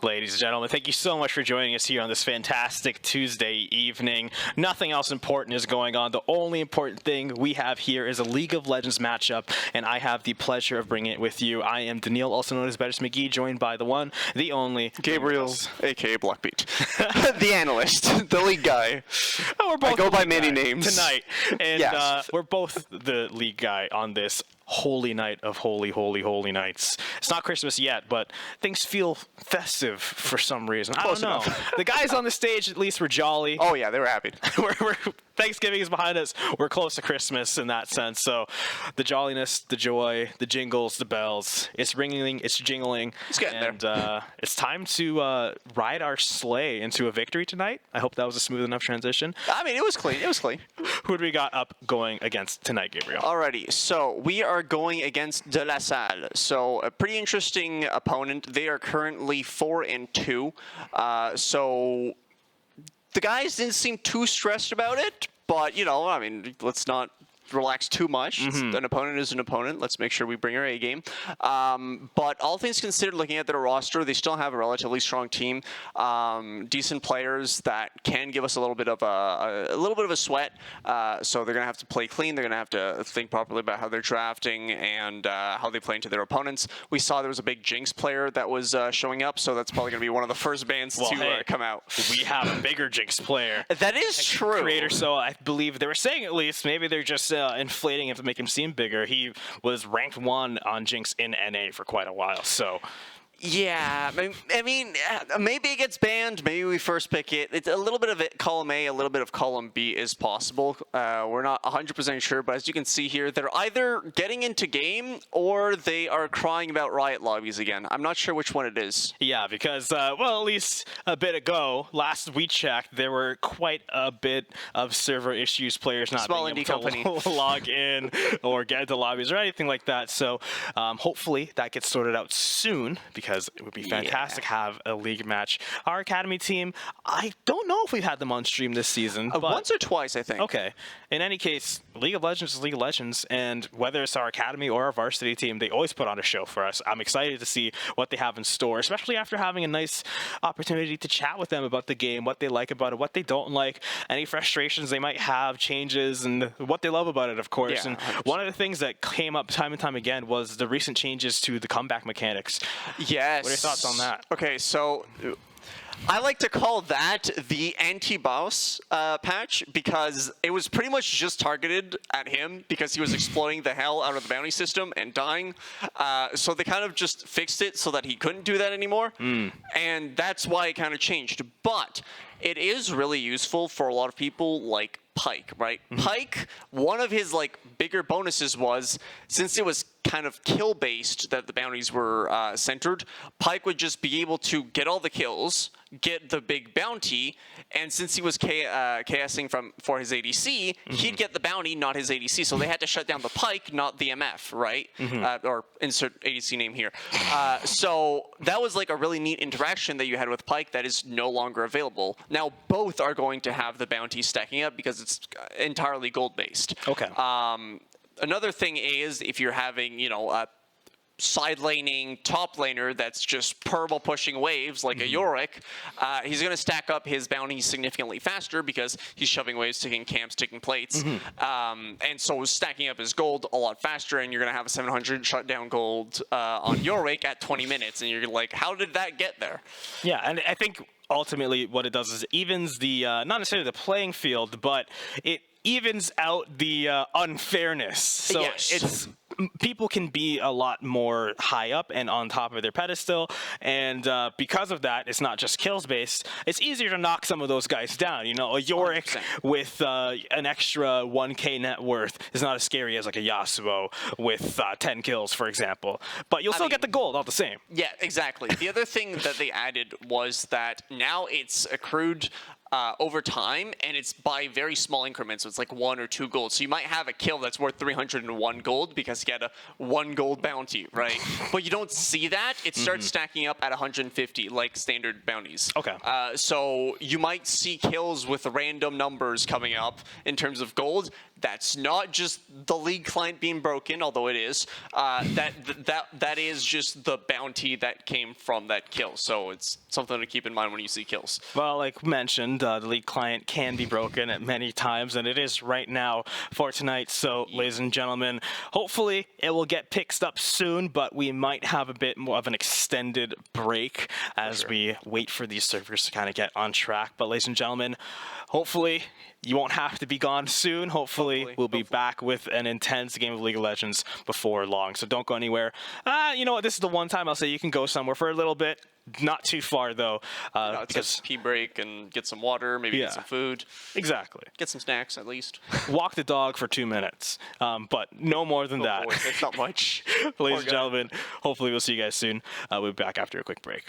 Ladies and gentlemen, thank you so much for joining us here on this fantastic Tuesday evening. Nothing else important is going on. The only important thing we have here is a League of Legends matchup, and I have the pleasure of bringing it with you. I am Daniil, also known as Bettis McGee, joined by the one, the only... Gabriel, a.k.a. Blockbeat. The analyst, the league guy. Oh, we're both I go by many names. Tonight. And yes. We're both the league guy on this holy night of holy nights. It's not Christmas yet, but things feel festive for some reason. I don't know. The guys on the stage at least were jolly. Oh, yeah, they were happy. Thanksgiving is behind us. We're close to Christmas in that sense. So the jolliness, the joy, the jingles, the bells, it's ringing, it's jingling. It's getting there. It's time to ride our sleigh into a victory tonight. I hope that was a smooth enough transition. I mean, it was clean. It was clean. Who do we got up going against tonight, Gabriel? Alrighty, so we are going against DeSales. So a pretty interesting opponent. They are currently 4-2. So the guys didn't seem too stressed about it, but, you know, I mean, let's not relax too much. An opponent is an opponent. Let's make sure we bring our A game. But all things considered, looking at their roster, they still have a relatively strong team. Decent players that can give us a little bit of a sweat. So they're gonna have to play clean. They're gonna have to think properly about how they're drafting and how they play into their opponents. We saw there was a big Jinx player that was showing up, so that's probably gonna be one of the first bans to come out. We have a bigger Jinx player. That is true. Creator, so I believe they were saying at least maybe they're just inflating him to make him seem bigger. He was ranked 1 on Jinx in NA for quite a while, so... Yeah, I mean, maybe it gets banned. Maybe we first pick it. It's a little bit of it, column A, a little bit of column B is possible. We're not 100% sure, but as you can see here, they're either getting into game or they are crying about riot lobbies again. I'm not sure which one it is. Yeah, because, well, at least a bit ago, last we checked, there were quite a bit of server issues, players not being able to log in or get into lobbies or anything like that. So hopefully that gets sorted out soon, because it would be fantastic to have a league match. Our academy team, I don't know if we've had them on stream this season. But once or twice, I think. Okay. In any case, League of Legends is League of Legends, and whether it's our academy or our varsity team, they always put on a show for us. I'm excited to see what they have in store, especially after having a nice opportunity to chat with them about the game, what they like about it, what they don't like, any frustrations they might have, changes, and what they love about it, of course. Yeah, and one of the things that came up time and time again was the recent changes to the comeback mechanics. Yes. What are your thoughts on that? Okay, so I like to call that the anti-boss patch, because it was pretty much just targeted at him because he was exploiting the hell out of the bounty system and dying. So they kind of just fixed it so that he couldn't do that anymore. And that's why it kind of changed. But it is really useful for a lot of people like Pyke, right? Pyke, one of his like bigger bonuses was, since it was kind of kill based that the bounties were centered, Pyke would just be able to get all the kills, get the big bounty, and since he was KSing for his ADC, he'd get the bounty, not his ADC. So they had to shut down the Pyke, not the MF, right? Or insert ADC name here. So that was like a really neat interaction that you had with Pyke that is no longer available. Now both are going to have the bounty stacking up because it's entirely gold based. Okay. Another thing is if you're having, you know, a side laning top laner that's just purple pushing waves like a Yorick, he's going to stack up his bounties significantly faster because he's shoving waves, taking camps, taking plates, and so stacking up his gold a lot faster, and you're going to have a 700 shutdown gold on Yorick at 20 minutes, and you're like, how did that get there? Yeah, and I think ultimately what it does is it evens the, not necessarily the playing field, but it evens out the unfairness. So it's people can be a lot more high up and on top of their pedestal, and because of that, it's not just kills based. It's easier to knock some of those guys down. You know, a Yorick 100%. With an extra 1K net worth is not as scary as like a Yasuo with 10 kills, for example. But you'll still get the gold all the same. Yeah, exactly. The other thing that they added was that now it's accrued over time, and it's by very small increments. So it's like 1 or 2 gold. So you might have a kill that's worth 301 gold because you get a 1 gold bounty, right? But you don't see that. It starts stacking up at 150, like standard bounties. Okay. So you might see kills with random numbers coming up in terms of gold. that's not just the League client being broken, although it is. That is just the bounty that came from that kill. So it's something to keep in mind when you see kills. Well, like mentioned, the League client can be broken at many times, and it is right now for tonight. So, ladies and gentlemen, hopefully it will get picked up soon, but we might have a bit more of an extended break as we wait for these servers to kind of get on track. But, ladies and gentlemen, hopefully you won't have to be gone soon. Hopefully we'll be back with an intense game of League of Legends before long. So don't go anywhere. You know what? This is the one time I'll say you can go somewhere for a little bit. Not too far, though. Because pee break and get some water, maybe get some food. Exactly. Get some snacks, at least. Walk the dog for 2 minutes. But no more than that. Boy, that's not much. Ladies and gentlemen, hopefully we'll see you guys soon. We'll be back after a quick break.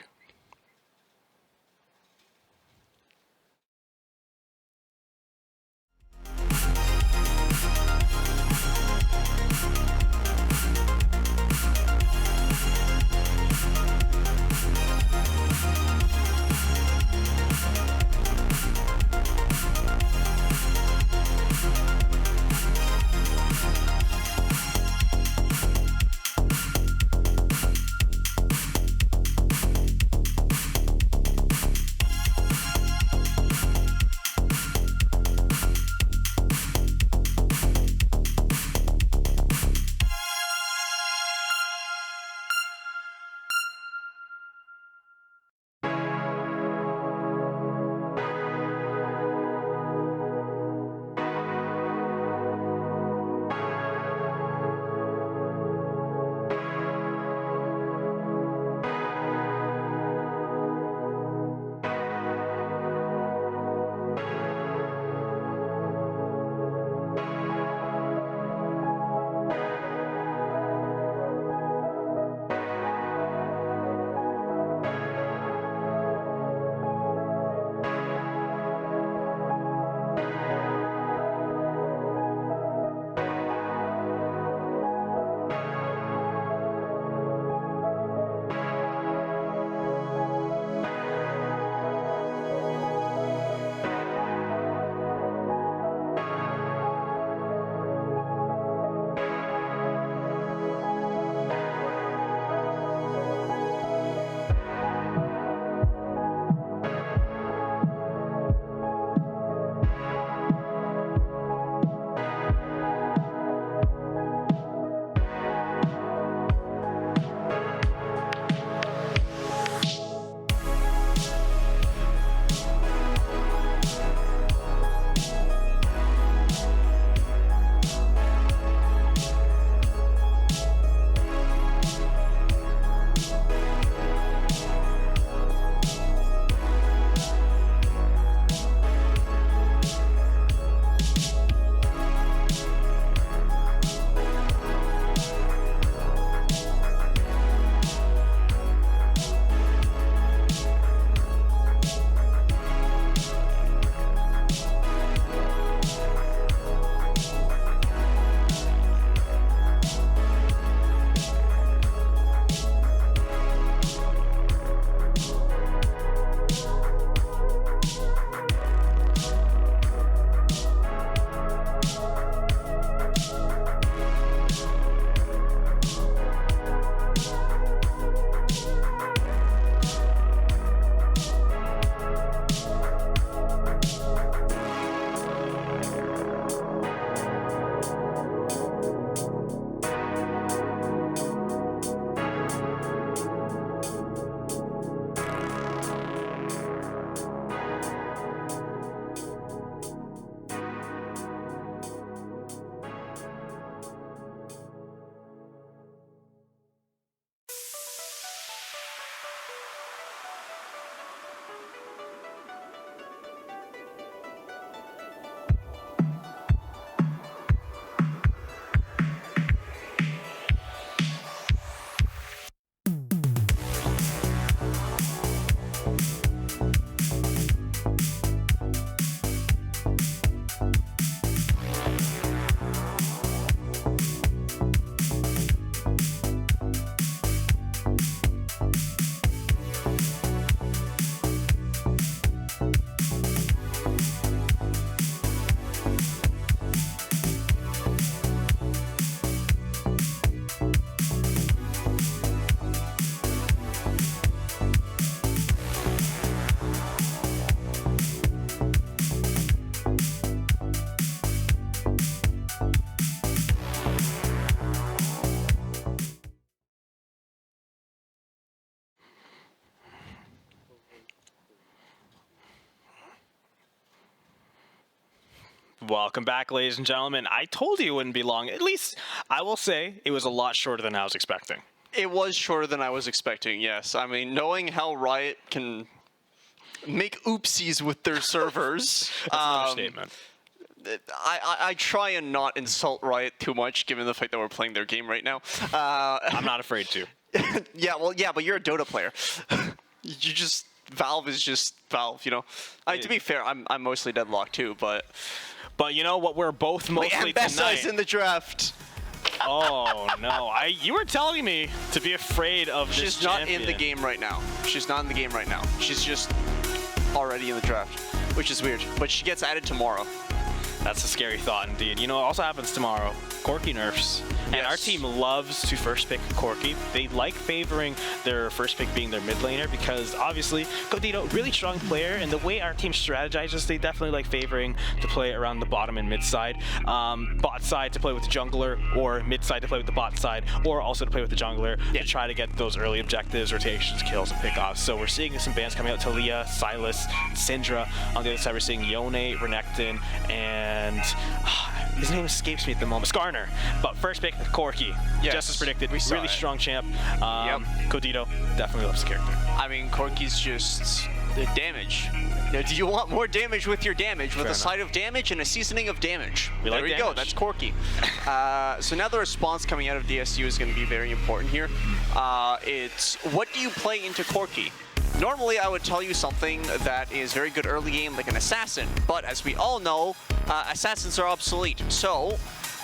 Welcome back, ladies and gentlemen. I told you it wouldn't be long. At least, I will say, it was a lot shorter than I was expecting. It was shorter than I was expecting, yes. I mean, knowing how Riot can make oopsies with their servers. That's an understatement. I try and not insult Riot too much, given the fact that we're playing their game right now. I'm not afraid to. Yeah, but you're a Dota player. Valve is just Valve, you know. To be fair, I'm mostly deadlocked too, but you know what? We're both mostly tonight. In the draft. Oh no! You were telling me to be afraid of this She's not in the game right now. She's not in the game right now. She's just already in the draft, which is weird. But she gets added tomorrow. That's a scary thought indeed. You know what also happens tomorrow? Corki nerfs. And our team loves to first pick Corki. They like favoring their first pick being their mid laner because obviously Godito, really strong player, and the way our team strategizes, they definitely like favoring to play around the bottom and mid side. Bot side to play with the jungler, or mid side to play with the bot side, or also to play with the jungler to try to get those early objectives, rotations, kills, and pickoffs. So we're seeing some bans coming out, Talia, Sylas, Syndra. On the other side, we're seeing Yone, Renekton, and his name escapes me at the moment. Skarner. But first pick, Corki. Yes, just as predicted. Really strong champ. Godito definitely loves the character. I mean, Corki's just the damage. Do you want more damage with your damage? With a side of damage and a seasoning of damage. There we go. That's Corki. So now the response coming out of DSU is going to be very important here. It's what do you play into Corki? Normally, I would tell you something that is very good early game, like an assassin. But as we all know, assassins are obsolete. So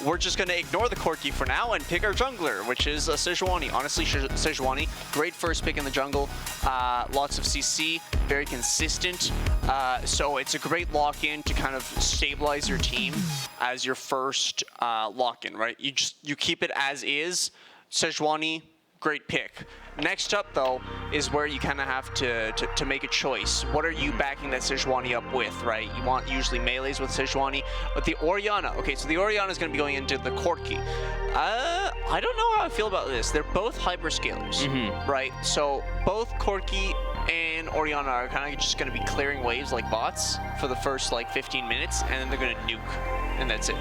we're just going to ignore the Corki for now and pick our jungler, which is a Sejuani. Honestly, Sejuani, great first pick in the jungle. Lots of CC, very consistent. So it's a great lock-in to kind of stabilize your team as your first lock-in, right? You keep it as is. Sejuani, great pick. Next up, though, is where you kind of have to make a choice. What are you backing that Sejuani up with, right? You want usually melees with Sejuani, but the Orianna. Okay, so the Orianna is going to be going into the Corki. I don't know how I feel about this. They're both hyperscalers, right? So both Corki and Orianna are kind of just going to be clearing waves like bots for the first like 15 minutes, and then they're going to nuke, and that's it.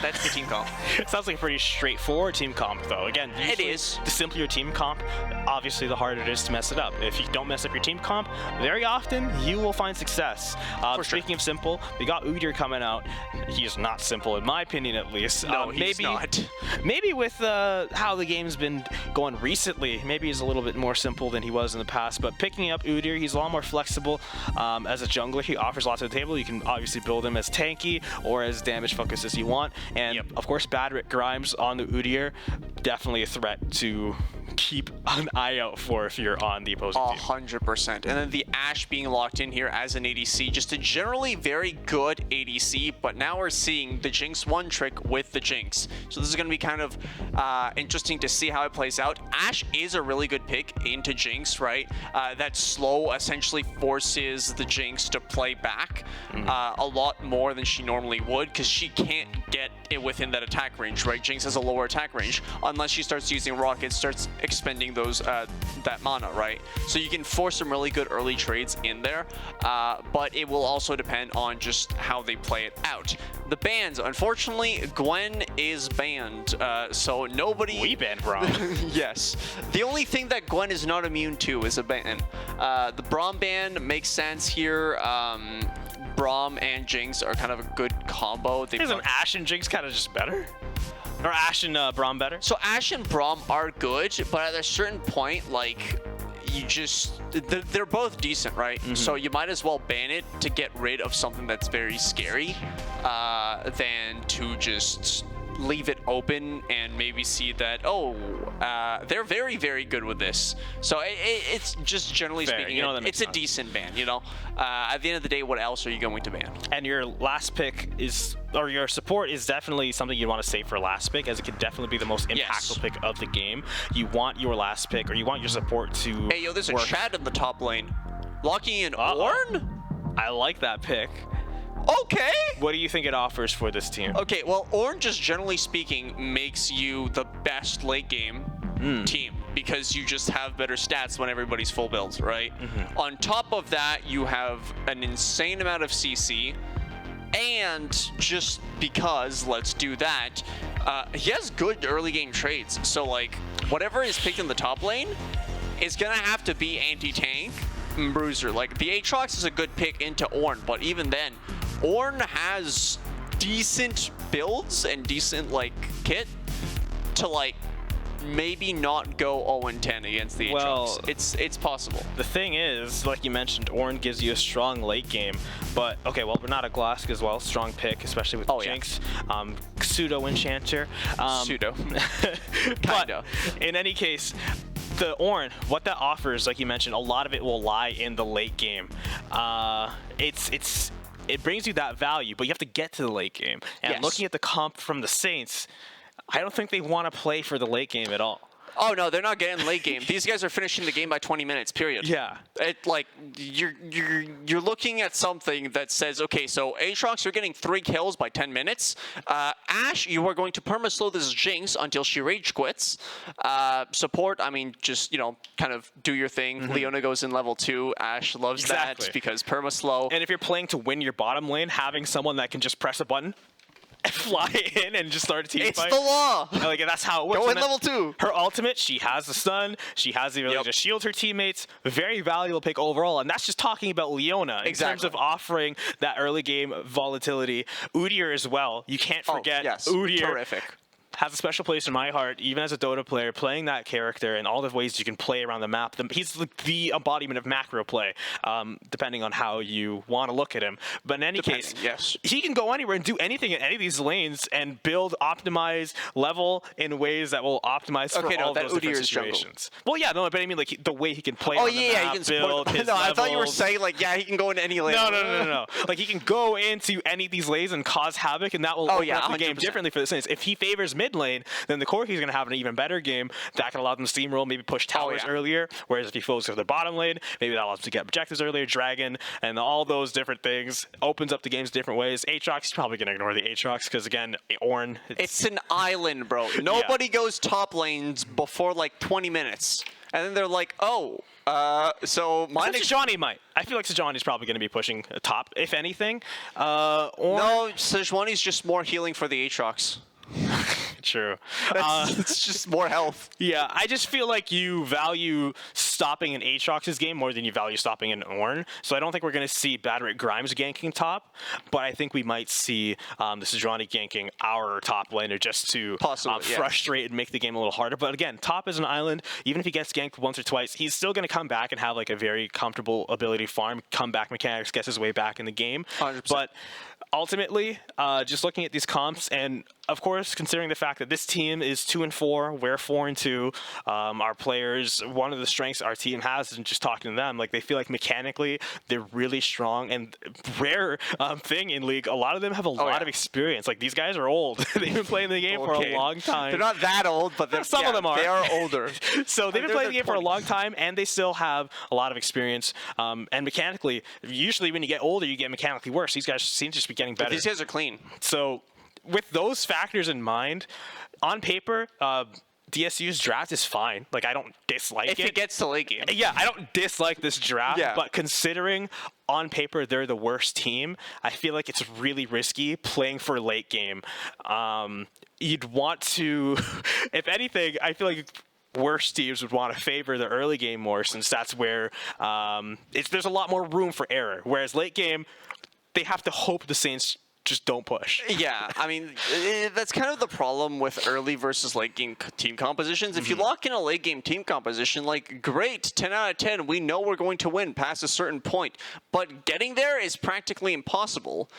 That's the team comp. It sounds like a pretty straightforward team comp, though. Again, it is. The simpler your team comp, obviously the harder it is to mess it up. If you don't mess up your team comp, very often you will find success. Speaking of simple, we got Udyr coming out. He is not simple, in my opinion, at least. No, he's not. Maybe with how the game's been going recently, maybe he's a little bit more simple than he was in the past. But picking up Udyr, he's a lot more flexible as a jungler. He offers lots to the table. You can obviously build him as tanky or as damage focused as you want. And of course, Badrick Grimes on the Udyr, definitely a threat to keep an eye out for if you're on the opposing team. 100%. And then the Ashe being locked in here as an ADC, just a generally very good ADC, but now we're seeing the Jinx one trick with the Jinx. So this is going to be kind of interesting to see how it plays out. Ashe is a really good pick into Jinx, right? That slow essentially forces the Jinx to play back a lot more than she normally would, because she can't get it within that attack range, right? Jinx has a lower attack range unless she starts using rockets, starts expending those that mana, right? So you can force some really good early trades in there, but it will also depend on just how they play it out. The bans, unfortunately, Gwen is banned, so nobody... We banned Braum. Yes. The only thing that Gwen is not immune to is a ban. The Braum ban makes sense here. Braum and Jinx are kind of a good combo. Isn't Ashe and Jinx kind of just better? Or Ashe and Braum better? So Ashe and Braum are good, but at a certain point, like, you just... They're both decent, right? So you might as well ban it to get rid of something that's very scary than to just leave it open and maybe see that, oh, they're very, very good with this. So it's just generally speaking, you know, it's a decent ban, you know? At the end of the day, what else are you going to ban? And your last pick is, or your support is definitely something you want to save for last pick, as it could definitely be the most impactful pick of the game. You want your last pick, or you want your support to Hey, yo, there's a Chad in the top lane. Locking in Ornn? I like that pick. Okay. What do you think it offers for this team? Okay, well, Ornn, just generally speaking, makes you the best late game team, because you just have better stats when everybody's full builds, right? On top of that, you have an insane amount of CC, And just because, let's do that, he has good early game trades. So, like, whatever is picked in the top lane is going to have to be anti-tank and bruiser. Like, the Aatrox is a good pick into Ornn, but even then, Ornn has decent builds and decent, like, kit to, like, maybe not go 0-10 against the Aatrox. Well, it's possible. The thing is, like you mentioned, Ornn gives you a strong late game, but okay, well, Renata Glask as well, strong pick, especially with Jinx, pseudo enchanter. Pseudo. But in any case, the Ornn, what that offers, like you mentioned, a lot of it will lie in the late game. It brings you that value, but you have to get to the late game. And looking at the comp from the Saints, I don't think they want to play for the late game at all. Oh no, they're not getting late game. These guys are finishing the game by 20 minutes. Period. Yeah. Like you're looking at something that says, okay, so Aatrox, you're getting 3 kills by 10 minutes. Ashe, you are going to perma-slow this Jinx until she rage quits. Support, I mean, just kind of do your thing. Leona goes in level 2. Ashe loves that because perma-slow. And if you're playing to win your bottom lane, having someone that can just press a button, fly in and just start a team fight. It's the law. Like, that's how it works. Go in level 2. Her ultimate, she has the stun. She has the ability to shield her teammates. Very valuable pick overall, and that's just talking about Leona in terms of offering that early game volatility. Udyr as well. You can't forget Udyr. Terrific. Has a special place in my heart, even as a Dota player, playing that character and all the ways you can play around the map. He's the embodiment of macro play, depending on how you want to look at him. But in any case, he can go anywhere and do anything in any of these lanes and build, optimize, level in ways that will optimize for all those different situations. Well, yeah, no, but I mean, like, the way he can play on the map, he can build his levels. I thought you were saying, like, he can go into any lane. No. Like, he can go into any of these lanes and cause havoc, and that will open up the game 100%. differently for the Saints. If he favors mid lane, then the Corki's going to have an even better game. That can allow them to steamroll, maybe push towers earlier. Whereas if he focuses on the bottom lane, maybe that allows them to get objectives earlier, Dragon, and all those different things. Opens up the games different ways. Aatrox, he's probably going to ignore the Aatrox because, again, Ornn. It's an island, bro. Nobody goes top lanes before like 20 minutes. And then they're like, so Sejuani might. I feel like Sejuani's probably going to be pushing top, if anything. No, Sejuani's just more healing for the Aatrox. True. It's just more health. Yeah, I just feel like you value stopping an Aatrox's game more than you value stopping an Ornn. So I don't think we're going to see Badrick Grimes ganking top, but I think we might see the Sejuani ganking our top laner just to frustrate and make the game a little harder. But again, top is an island. Even if he gets ganked once or twice, he's still going to come back and have like a very comfortable ability farm, comeback mechanics, gets his way back in the game. 100%. But ultimately, just looking at these comps, and of course, considering the fact that this team is 2-4, we're 4-2, our players, one of the strengths our team has, and just talking to them, like, they feel like mechanically they're really strong, and rare thing in League, a lot of them have a lot of experience. Like, these guys are old. They've been playing the game for a long time. They're not that old, but some of them are. They are older. So they've been playing the game for a long time, and they still have a lot of experience. And mechanically, usually when you get older, you get mechanically worse. These guys seem to just be getting better. These guys are clean. So with those factors in mind, on paper, DSU's draft is fine. Like, I don't dislike it. If it gets to late game. Yeah, I don't dislike this draft, but considering on paper they're the worst team, I feel like it's really risky playing for late game. You'd want to, if anything, I feel like worse teams would want to favor the early game more, since that's where there's a lot more room for error. Whereas late game, they have to hope the Saints just don't push. Yeah, I mean, that's kind of the problem with early versus late game team compositions. If you lock in a late game team composition, like, great, 10 out of 10, we know we're going to win past a certain point. But getting there is practically impossible.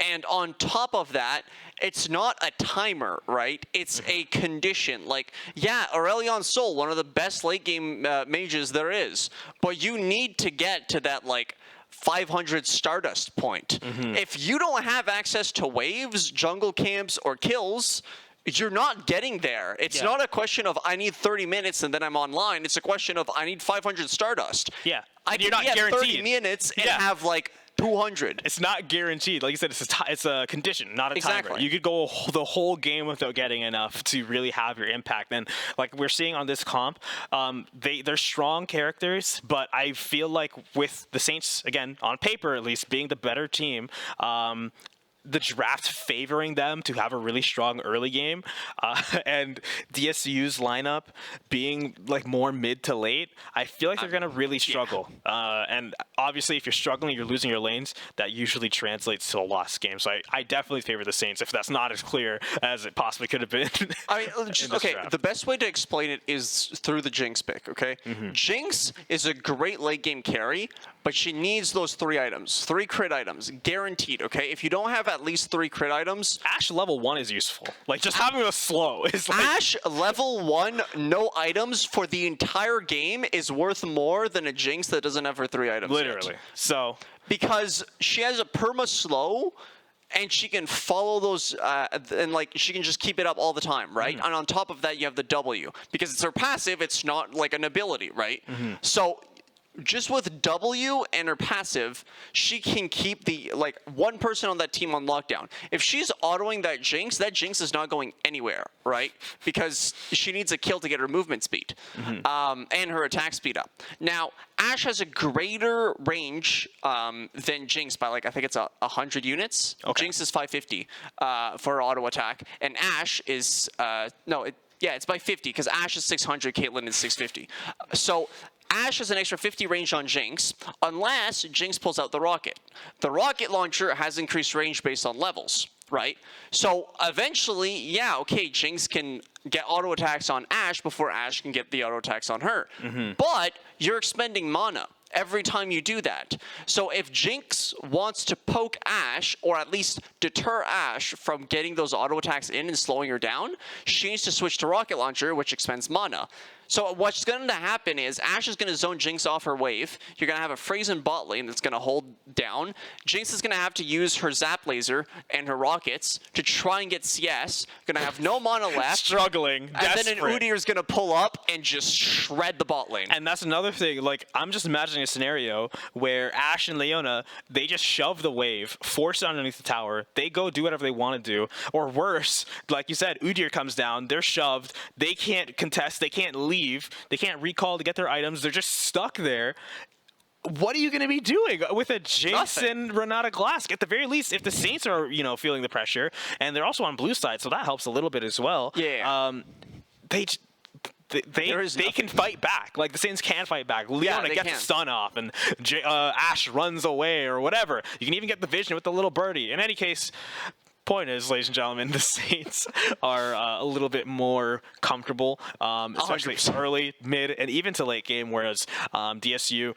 And on top of that, it's not a timer, right? It's a condition. Like, yeah, Aurelion Sol, one of the best late game mages there is. But you need to get to that, like, 500 Stardust point. If you don't have access to waves, jungle camps, or kills, you're not getting there. It's not a question of I need 30 minutes and then I'm online. It's a question of I need 500 Stardust. Yeah. I You're can not get guaranteed. 30 minutes and have like 200. It's not guaranteed. Like you said, it's a condition, not a timer. You could go the whole game without getting enough to really have your impact. And like we're seeing on this comp, they're strong characters, but I feel like with the Saints, again, on paper at least, being the better team, the draft favoring them to have a really strong early game, and DSU's lineup being like more mid to late, I feel like they're going to really struggle. And obviously, if you're struggling, you're losing your lanes, that usually translates to a lost game. So I definitely favor the Saints, if that's not as clear as it possibly could have been. I mean, okay, the best way to explain it is through the Jinx pick, okay? Jinx is a great late game carry, but she needs those 3 items, 3 crit items, guaranteed, okay? If you don't have at least 3 crit items... Ashe level 1 is useful. Like, just having a slow is like... Ashe level 1, no items for the entire game is worth more than a Jinx that doesn't have her 3 items. Literally. Yet. So... Because she has a perma slow, and she can follow those, and like she can just keep it up all the time, right? And on top of that, you have the W. Because it's her passive, it's not like an ability, right? So just with W and her passive, she can keep the like one person on that team on lockdown. If she's autoing that Jinx is not going anywhere, right? Because she needs a kill to get her movement speed and her attack speed up. Now, Ashe has a greater range than Jinx by like I think it's 100 units. Okay. Jinx is 550 for her auto attack, and Ashe is it's by 50 because Ashe is 600, Caitlyn is 650. So Ashe has an extra 50 range on Jinx, unless Jinx pulls out the rocket. The rocket launcher has increased range based on levels, right? So eventually, yeah, okay, Jinx can get auto attacks on Ashe before Ashe can get the auto attacks on her. But you're expending mana every time you do that. So if Jinx wants to poke Ashe, or at least deter Ashe from getting those auto attacks in and slowing her down, she needs to switch to rocket launcher, which expends mana. So what's going to happen is Ashe is going to zone Jinx off her wave. You're going to have a Phrasen bot lane that's going to hold down. Jinx is going to have to use her Zap Laser and her rockets to try and get CS. Going to have no mana left. Struggling. And desperate. then an Udyr is going to pull up and just shred the bot lane. And that's another thing. Like, I'm just imagining a scenario where Ashe and Leona, they just shove the wave, force it underneath the tower. They go do whatever they want to do. Or worse, like you said, Udyr comes down. They're shoved. They can't contest. They can't leave. They can't recall to get their items. They're just stuck there. What are you going to be doing with a Jinx and Renata Glask? At the very least, if the Saints are, feeling the pressure, and they're also on blue side, so that helps a little bit as well. Yeah. They can fight back. Like, the Saints can fight back. Leona gets the stun off, and Ashe runs away or whatever. You can even get the vision with the little birdie. In any case, point is, ladies and gentlemen, the Saints are a little bit more comfortable, especially 100%. early, mid, and even to late game, whereas DSU,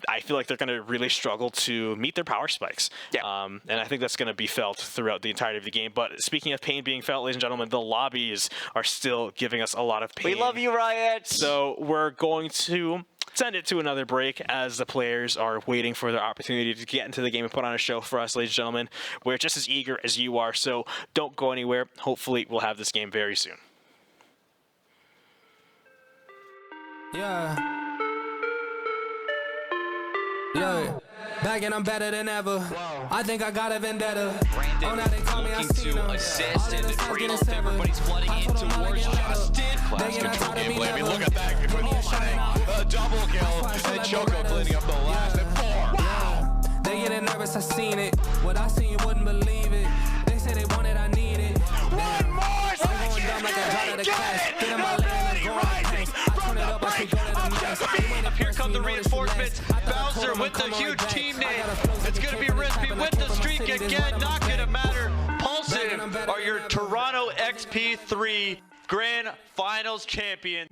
I feel like they're going to really struggle to meet their power spikes. Yeah. And I think that's going to be felt throughout the entirety of the game. But speaking of pain being felt, ladies and gentlemen, the lobbies are still giving us a lot of pain. We love you, Riot! So we're going to send it to another break as the players are waiting for their opportunity to get into the game and put on a show for us, ladies and gentlemen. We're just as eager as you are, so don't go anywhere. Hopefully, we'll have this game very soon. Yeah. Back and I'm better than ever. Whoa. I think I got a vendetta. Brandon looking to assist, and everybody's flooding in towards Justin. Class control game play. I mean, look at that. A double kill, and Choco cleaning up the last at 4. Wow. They getting nervous, I seen it. What I seen, you wouldn't believe it. They say they want it, I need it. One more second. Here come the reinforcements. Bowser with the huge team name. It's going to be Rispy with the streak again. Not going to matter. Pulsive are your Toronto XP3 Grand Finals champions.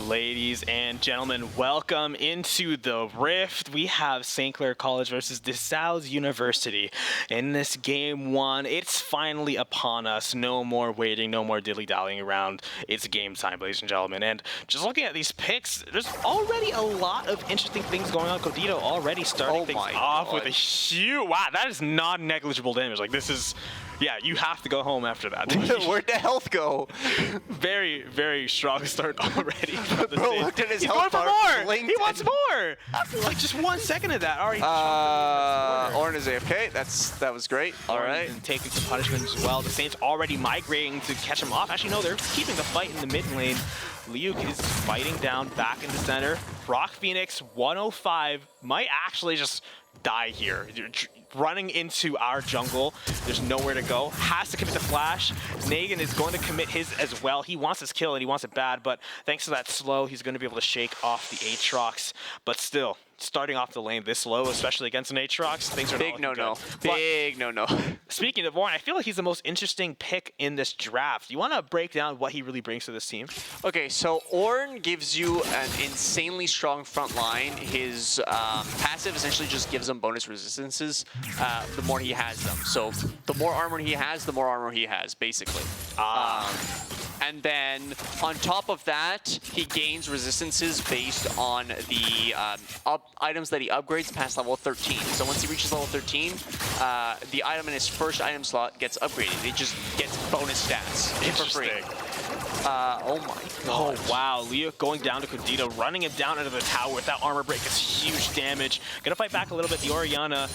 Ladies and gentlemen, welcome into the Rift. We have St. Clair College versus DeSales University. In this game one, it's finally upon us. No more waiting, no more dilly-dallying around. It's game time, ladies and gentlemen. And just looking at these picks, there's already a lot of interesting things going on. Codito already starting things off with a huge... Wow, that is non-negligible damage. Like, this is... Yeah, you have to go home after that. Where'd the health go? Very, very strong start already. Bro, looked at his health bar. He He wants more. After like just 1 second of that, already. Orin is AFK. That was great. All right. And taking some punishment as well. The Saints already migrating to catch him off. Actually, no, they're keeping the fight in the mid lane. Liuk is fighting down back in the center. Rock Phoenix 105 might actually just die here. Running into our jungle. There's nowhere to go. Has to commit the flash. Negan is going to commit his as well. He wants his kill and he wants it bad, but thanks to that slow, he's going to be able to shake off the Aatrox. But still, starting off the lane this low, especially against an Aatrox, things are big no-no. Big no-no. Speaking of Warren, I feel like he's the most interesting pick in this draft. You want to break down what he really brings to this team? Okay, so Ornn gives you an insanely strong front line. His passive essentially just gives him bonus resistances the more he has them. So the more armor he has, the more armor he has, basically. And then on top of that, he gains resistances based on the items that he upgrades past level 13. So once he reaches level 13, the item in his first item slot gets upgraded. It just gets bonus stats for free. Oh my god. Oh wow, Leo going down to Codito, running him down into the tower with that armor break is huge damage. Gonna fight back a little bit. The Orianna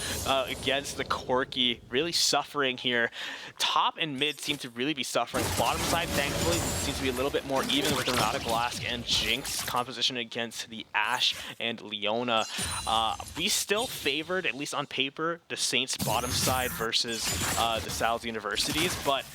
against the Corki, really suffering here. Top and mid seem to really be suffering. Bottom side, thankfully, seems to be a little bit more even with the Renata Glask and Jinx composition against the Ashe and Leona. We still favored, at least on paper, the Saints bottom side versus the Sal's Universities, but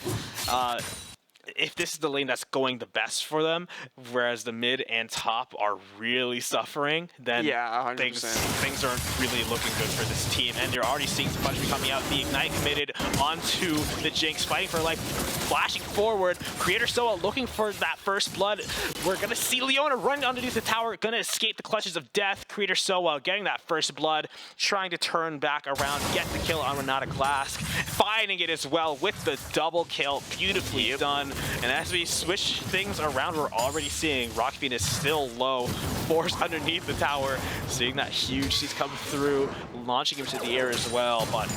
if this is the lane that's going the best for them, whereas the mid and top are really suffering, then yeah, things aren't really looking good for this team. And you're already seeing some punishment coming out. The Ignite committed onto the Jinx, fighting for life, flashing forward. Creator Soa looking for that first blood. We're going to see Leona running underneath the tower, going to escape the clutches of death. Creator Soa getting that first blood, trying to turn back around, get the kill on Renata Glask, finding it as well with the double kill. Beautifully done. And as we switch things around, we're already seeing Rock Phoenix still low, forced underneath the tower, seeing that huge CC come through, launching him to the air as well, but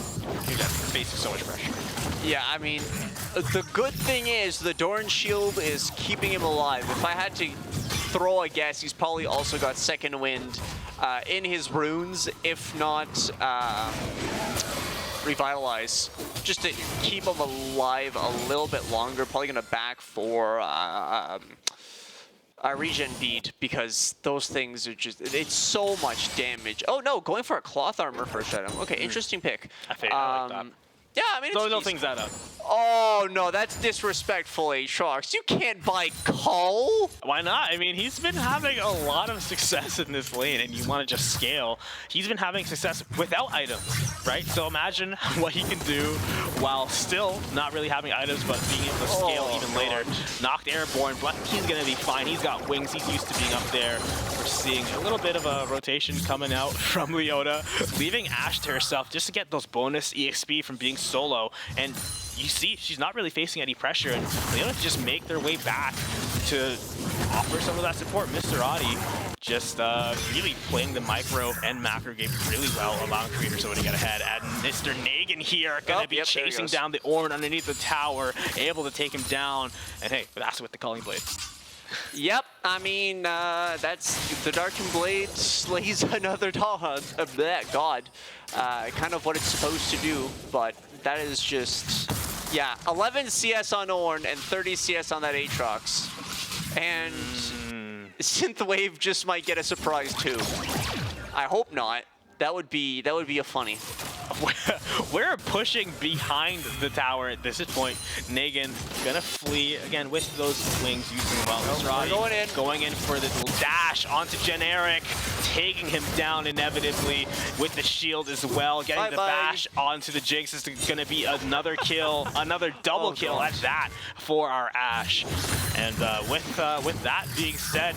he's facing so much pressure. Yeah, I mean, the good thing is the Doran shield is keeping him alive. If I had to throw a guess, he's probably also got second wind in his runes, if not revitalize, just to keep him alive a little bit longer. Probably gonna back for a regen beat, because those things are just, it's so much damage. Oh no, going for a cloth armor first item. Okay, interesting pick. I like that. Yeah, I mean, those things that up. Oh no, that's disrespectful, Aatrox. You can't buy Cull. Why not? I mean, he's been having a lot of success in this lane, and you want to just scale. He's been having success without items, right? So imagine what he can do while still not really having items, but being able to scale even later. Knocked airborne, but he's going to be fine. He's got wings. He's used to being up there. We're seeing a little bit of a rotation coming out from Leona, leaving Ashe to herself just to get those bonus EXP from being solo. And you see, she's not really facing any pressure, and Leona can just make their way back to offer some of that support. Mr. Adi just really playing the micro and macro game really well, allowing Creator Soa to get ahead. And Mr. Nagan here gonna be chasing down the Ornn underneath the tower, able to take him down. And hey, that's with the Culling Blade. Yep, I mean, that's the Darkened Blade slays another god. Kind of what it's supposed to do, but that is just, yeah, 11 CS on Ornn and 30 CS on that Aatrox. And Synthwave just might get a surprise too. I hope not. That would be a funny. we're pushing behind the tower at this point. Negan gonna flee again with those wings using well. Going in for the dash onto Generic, taking him down inevitably with the shield as well. Getting the bash onto the Jinx is gonna be another kill, another double kill at that for our Ashe. And with that being said,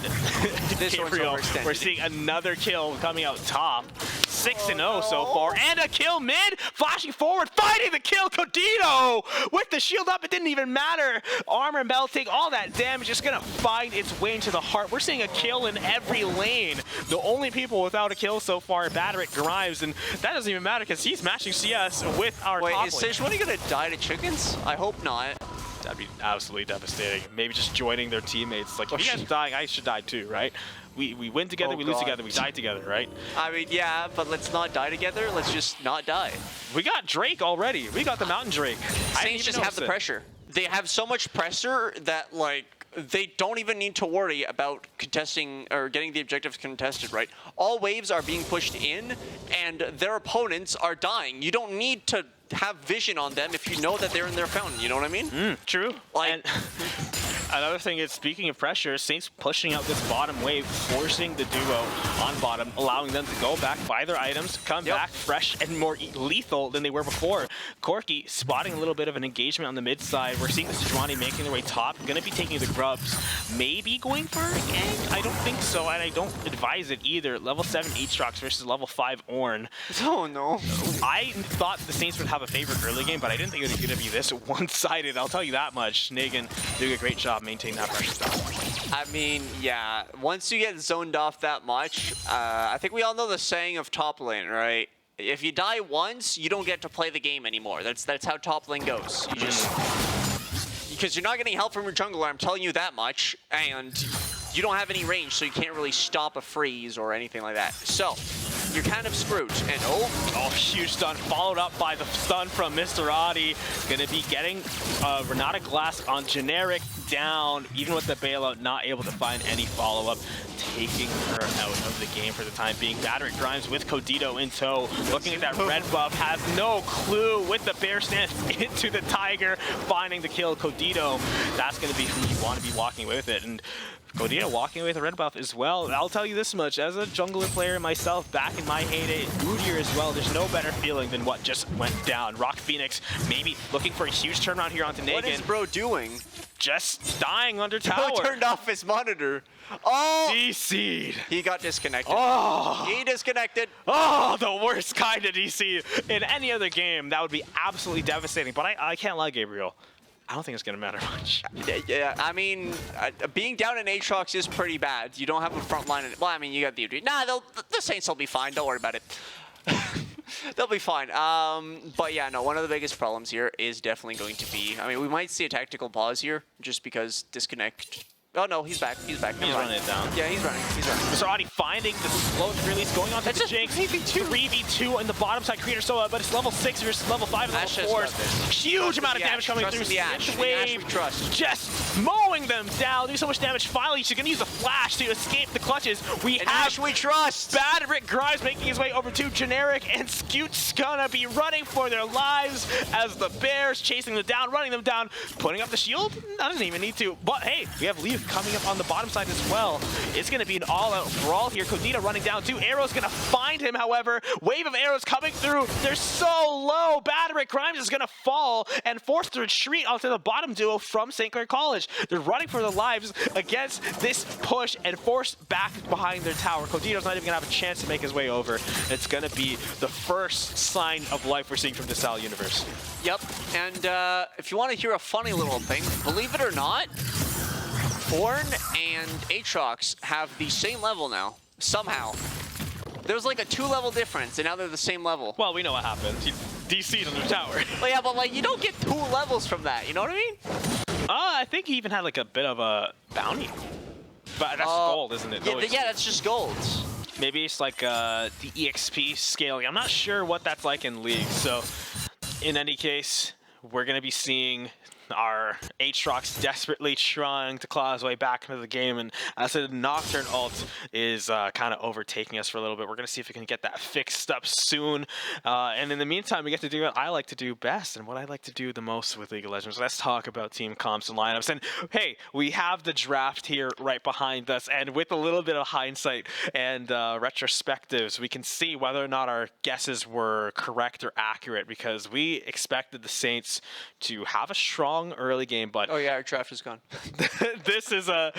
Gabriel, we're seeing another kill coming out top. 6-0 so far, and a kill mid, flashing forward, fighting the kill. Codito with the shield up, it didn't even matter. Armor melting, all that damage is gonna find its way into the heart. We're seeing a kill in every lane. The only people without a kill so far are Baderick Grimes, and that doesn't even matter because he's matching CS with our top lane. Is Sejuani gonna die to chickens? I hope not. That'd be absolutely devastating. Maybe just joining their teammates. Like, if you guys are dying, I should die too, right? We win together, we lose together, we die together, right? I mean, yeah, but let's not die together. Let's just not die. We got Drake already. We got the Mountain Drake. Saints just have the pressure. They have so much pressure that, like, they don't even need to worry about contesting or getting the objectives contested, right? All waves are being pushed in, and their opponents are dying. You don't need to have vision on them if you know that they're in their fountain. You know what I mean? True. Like, and another thing is, speaking of pressure, Saints pushing out this bottom wave, forcing the duo on bottom, allowing them to go back, buy their items, come back fresh and more lethal than they were before. Corki spotting a little bit of an engagement on the mid side. We're seeing the Sejuani making their way top, going to be taking the grubs, maybe going for a gank? I don't think so, and I don't advise it either. Level 7 Aatrox versus level 5 Ornn. Oh no. I thought the Saints would have a favorite early game, but I didn't think it was going to be this one-sided. I'll tell you that much. Negan doing a great job maintaining that pressure stop. I mean, yeah, once you get zoned off that much, I think we all know the saying of top lane, right? If you die once, you don't get to play the game anymore. That's how top lane goes. You just, because you're not getting help from your jungler, I'm telling you that much, and you don't have any range, so you can't really stop a freeze or anything like that. So you're kind of screwed. And huge stun, followed up by the stun from Mr. Adi. Gonna be getting Renata Glass on Generic down, even with the bailout, not able to find any follow-up, taking her out of the game for the time being. Baderick Grimes with Codito in tow, looking at that red buff, has no clue with the bear stance into the Tiger, finding the kill. Codito, that's gonna be who you want to be walking away with it. And Codito walking away with a red buff as well. I'll tell you this much, as a jungler player myself, back in my heyday, Udyr as well, there's no better feeling than what just went down. Rock Phoenix maybe looking for a huge turnaround here onto Negan. what is bro doing? Just dying under tower. Bro turned off his monitor. Oh! DC'd. He got disconnected. Oh! He disconnected. Oh, the worst kind of DC. In any other game, that would be absolutely devastating. But I can't lie, Gabriel. I don't think it's going to matter much. Yeah, I mean, being down in Aatrox is pretty bad. You don't have a front line. Well, I mean, you got the Udyr. Nah, the Saints will be fine. Don't worry about it. They'll be fine. But yeah, no, one of the biggest problems here is definitely going to be, I mean, we might see a tactical pause here just because disconnect. Oh no, he's back. He's back. He's running it down. Yeah, he's running. He's running. Mr. Adi finding the slow release, going on to the Jinx. 3v2 on the bottom side, Creator Soa, but it's level 6 versus level 5 and level 4. Huge amount of damage coming through. The wave, just mowing them down. Doing so much damage. Finally, she's going to use the flash to escape the clutches. We have we trust. Baderick Grimes making his way over to Generic, and Scoot's gonna be running for their lives as the Bears chasing them down, running them down, putting up the shield. Doesn't even need to. But hey, we have Leaf coming up on the bottom side as well. It's going to be an all-out brawl here. Codito running down. 2 arrows going to find him, however. Wave of arrows coming through. They're so low. Baderick Grimes is going to fall and force to retreat onto the bottom duo from St. Clair College. They're running for their lives against this push and forced back behind their tower. Codito's not even going to have a chance to make his way over. It's going to be the first sign of life we're seeing from the DeSales universe. Yep, and if you want to hear a funny little thing, believe it or not, Ornn and Aatrox have the same level now, somehow. There's like a 2-level difference, and now they're the same level. Well, we know what happened. He DC'd on their tower. Well, yeah, but like, you don't get 2 levels from that, you know what I mean? I think he even had like a bit of a bounty. But that's gold, isn't it? Yeah, that's just gold. Maybe it's like the EXP scaling. I'm not sure what that's like in League. So in any case, we're going to be seeing our Aatrox desperately trying to claw his way back into the game, and as a Nocturne ult is kind of overtaking us for a little bit, we're going to see if we can get that fixed up soon. And in the meantime, we get to do what I like to do best and what I like to do the most with League of Legends. Let's talk about team comps and lineups. And hey, we have the draft here right behind us, and with a little bit of hindsight and retrospectives, we can see whether or not our guesses were correct or accurate, because we expected the Saints to have a strong early game, but Oh yeah, our draft is gone. this is a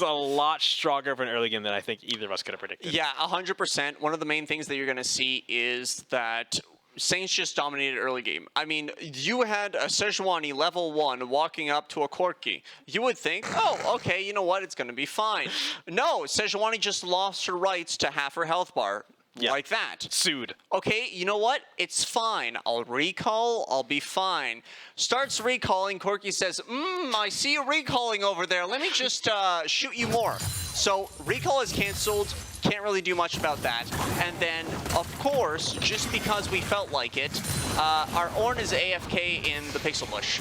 lot stronger of an early game than I think either of us could have predicted. Yeah, 100%. One of the main things that you're going to see is that Saints just dominated early game. I mean, you had a Sejuani level 1 walking up to a Corki. You would think, oh, okay, you know what? It's going to be fine. No, Sejuani just lost her rights to half her health bar. Yeah. Like that. Sued. Okay, you know what? It's fine. I'll recall. I'll be fine. Starts recalling. Corki says, I see you recalling over there. Let me just shoot you more. So recall is canceled. Can't really do much about that. And then, of course, just because we felt like it, our Ornn is AFK in the Pixel Bush.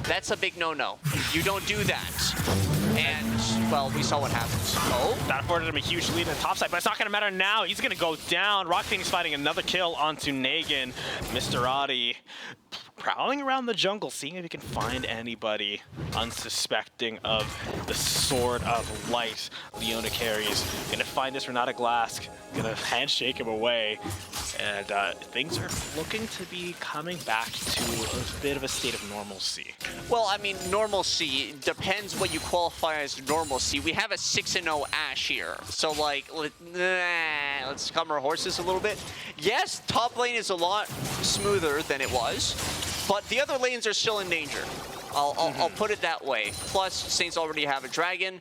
That's a big no-no. You don't do that. And, well, we saw what happened. Oh? That afforded him a huge lead in the top side, but it's not going to matter now. He's going to go down. Rock Phoenix fighting another kill onto Negan. Mr. Adi prowling around the jungle, seeing if he can find anybody unsuspecting of the Sword of Light Leona carries. Going to find this Renata Glask. Going to handshake him away. And things are looking to be coming back to a bit of a state of normalcy. Well, I mean, normalcy depends what you qualify as normalcy. We have a 6-0 Ashe here. So, like, let's calm our horses a little bit. Yes, top lane is a lot smoother than it was, but the other lanes are still in danger. I'll put it that way. Plus, Saints already have a dragon,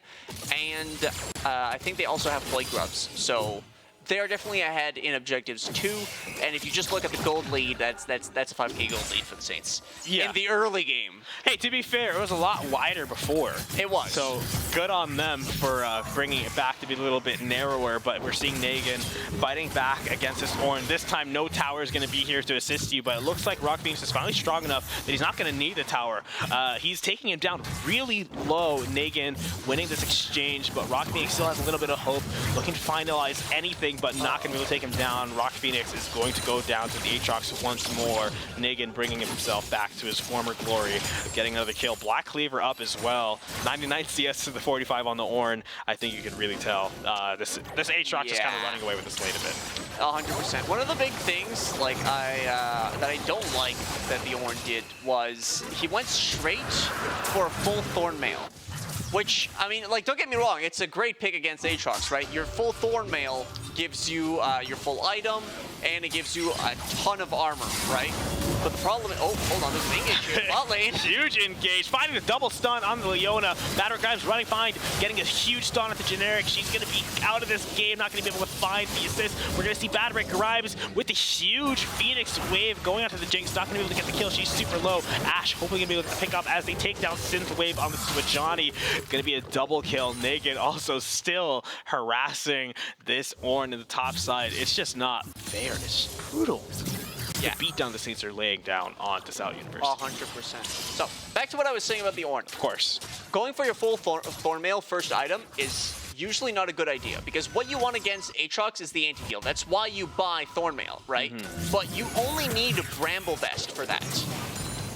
and I think they also have Plague Grubs. So they are definitely ahead in objectives too. And if you just look at the gold lead, that's a 5k gold lead for the Saints. Yeah. In the early game. Hey, to be fair, it was a lot wider before. It was. So good on them for bringing it back to be a little bit narrower, but we're seeing Negan fighting back against this Ornn. This time, no tower is going to be here to assist you, but it looks like Rock Phoenix is finally strong enough that he's not going to need the tower. He's taking him down really low. Negan winning this exchange, but Rock Phoenix still has a little bit of hope, looking to finalize anything, but not going to be able to take him down. Rock Phoenix is going to go down to the Aatrox once more. Negan bringing himself back to his former glory, getting another kill. Black Cleaver up as well. 99 CS to the 45 on the Ornn. I think you can really tell this Aatrox is kind of running away with this lane a bit. 100%. One of the big things, like that I don't like that the Ornn did was he went straight for a full Thornmail. Which, I mean, like, don't get me wrong, it's a great pick against Aatrox, right? Your full Thornmail gives you your full item, and it gives you a ton of armor, right? But the problem is, oh, hold on, there's an engage here. Bot lane. Huge engage, finding the double stun on the Leona. Batter Grimes running fine, getting a huge stun at the generic. She's going to be out of this game, not going to be able to find the assist. We're going to see Batter Grimes with the huge Phoenix wave going onto the Jinx, not going to be able to get the kill. She's super low. Ashe hopefully going to be able to pick up as they take down Synth Wave on the Swajani. Going to be a double kill. Negan also still harassing this Ornn in the top side. It's just not fair. It's brutal. The beatdown the Saints are laying down on DeSales University. 100%. So, back to what I was saying about the Ornn. Of course. Going for your full Thornmail first item is usually not a good idea, because what you want against Aatrox is the anti-heal. That's why you buy Thornmail, right? But you only need Bramble Vest for that.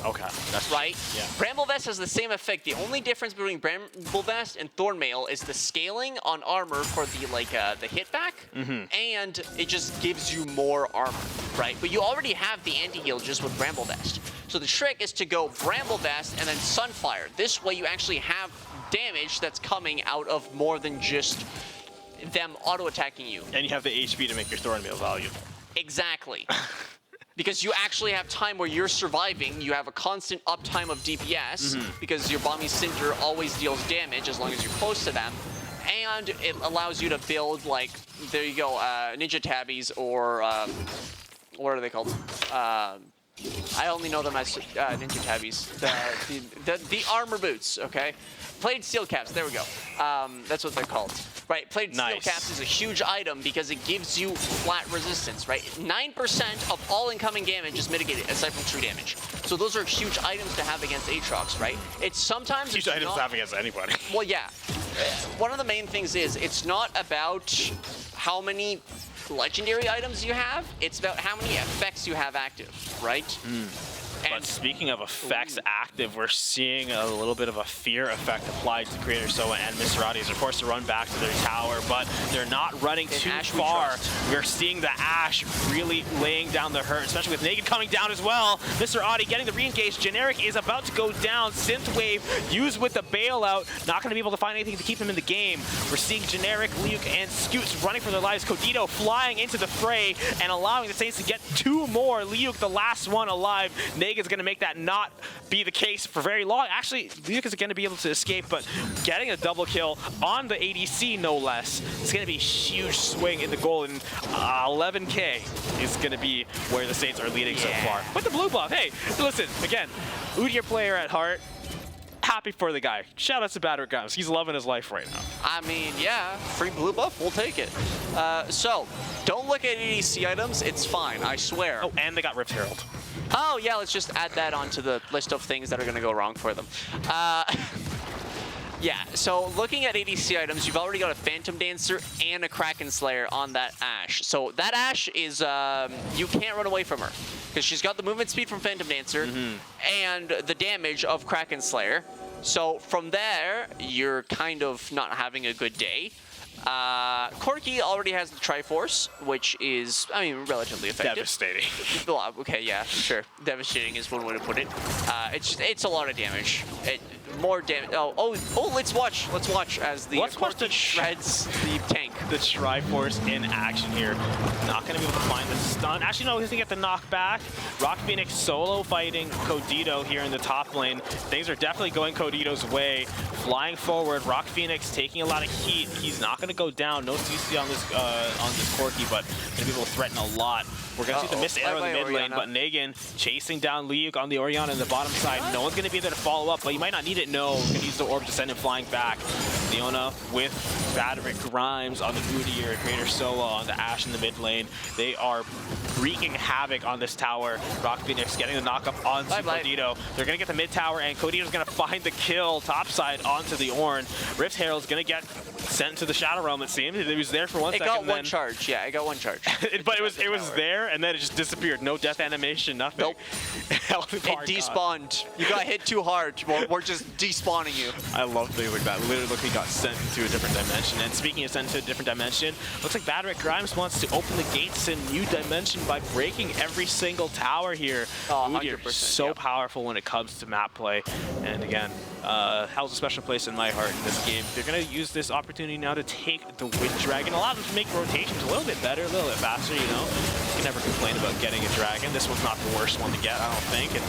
Okay, that's right. Yeah. Bramble Vest has the same effect. The only difference between Bramble Vest and Thornmail is the scaling on armor for the the hit back, and it just gives you more armor, right? But you already have the anti-heal just with Bramble Vest. So the trick is to go Bramble Vest and then Sunfire. This way you actually have damage that's coming out of more than just them auto-attacking you. And you have the HP to make your Thornmail valuable. Exactly. Because you actually have time where you're surviving, you have a constant uptime of DPS, because your Bomby Cinder always deals damage as long as you're close to them, and it allows you to build, like, there you go, Ninja Tabbies, or, what are they called? I only know them as Ninja Tabbies. The armor boots, okay? Plated steel caps, there we go. That's what they're called. right? Plated steel caps is a huge item because it gives you flat resistance, right? 9% of all incoming damage is mitigated aside from true damage. So those are huge items to have against Aatrox, right? It's sometimes huge items to have against anybody. Well, yeah. One of the main things is it's not about how many legendary items you have, it's about how many effects you have active, right? But speaking of effects active, we're seeing a little bit of a fear effect applied to Creator Soa and Mr. Roddy. They're forced to run back to their tower, but they're not running too far. We're seeing the Ashe really laying down the hurt, especially with Negan coming down as well. Mr. Roddy getting the re-engage. Generic is about to go down. Synthwave used with the bailout. Not going to be able to find anything to keep him in the game. We're seeing Generic, Liuk, and Scoots running for their lives. Codito flying into the fray and allowing the Saints to get 2 more. Liuk, the last one alive. Negan's going to make that not be the case for very long. Actually, Liuk is going to be able to escape, but getting a double kill on the ADC, no less. It's going to be a huge swing in the goal, and 11K is going to be where the Saints are leading so far. With the blue buff, hey, listen, again, Udyr player at heart. Happy for the guy. Shout out to Badrick Grimes. He's loving his life right now. I mean, yeah, free blue buff, we'll take it. So, don't look at ADC items. It's fine, I swear. Oh, and they got Rift Herald. Oh, yeah, let's just add that onto the list of things that are going to go wrong for them. Yeah, so looking at ADC items, you've already got a Phantom Dancer and a Kraken Slayer on that Ashe. So that Ashe is, you can't run away from her, because she's got the movement speed from Phantom Dancer and the damage of Kraken Slayer. So from there, you're kind of not having a good day. Corki already has the Triforce, which is, I mean, relatively effective. Devastating. Okay, yeah, sure. Devastating is one way to put it. It's a lot of damage. More damage. Let's watch as the Corki shreds the tank. The Triforce in action here. Not going to be able to find the stun. Actually, no, he's going to get the knockback. Rock Phoenix solo fighting Codito here in the top lane. Things are definitely going Codito's way. Flying forward, Rock Phoenix taking a lot of heat. He's not going to go down. No CC on this Corki, but going to be able to threaten a lot. We're going to see the missed arrow in the mid lane, but Negan chasing down Liuk on the Orianna in the bottom side. No one's going to be there to follow up, but you might not need it. No, we're going to use the orb to send him flying back. Leona with Badrick Grimes on the Udyr, Creator Soa on the Ashe in the mid lane. They are wreaking havoc on this tower. Rock Phoenix getting the knock up onto Codito. They're going to get the mid tower, and Codito's going to find the kill topside onto the Ornn. Rift Herald's going to get sent to the Shadow Realm, it seemed. It was there for 1 second. It got one charge. Yeah, it got one charge. But it was there, and then it just disappeared. No death animation, nothing. Nope. It despawned. You got hit too hard. We're just despawning you. I love things like that. Literally, he got sent to a different dimension. And speaking of sent to a different dimension, looks like Badrick Grimes wants to open the gates to a new dimension by breaking every single tower here. Udyr so powerful when it comes to map play. And again, held a special place in my heart in this game. They're going to use this opportunity now to take the Wind Dragon, allow them to make rotations a little bit better, a little bit faster, you know. You can never complain about getting a dragon. This one's not the worst one to get, I don't think. And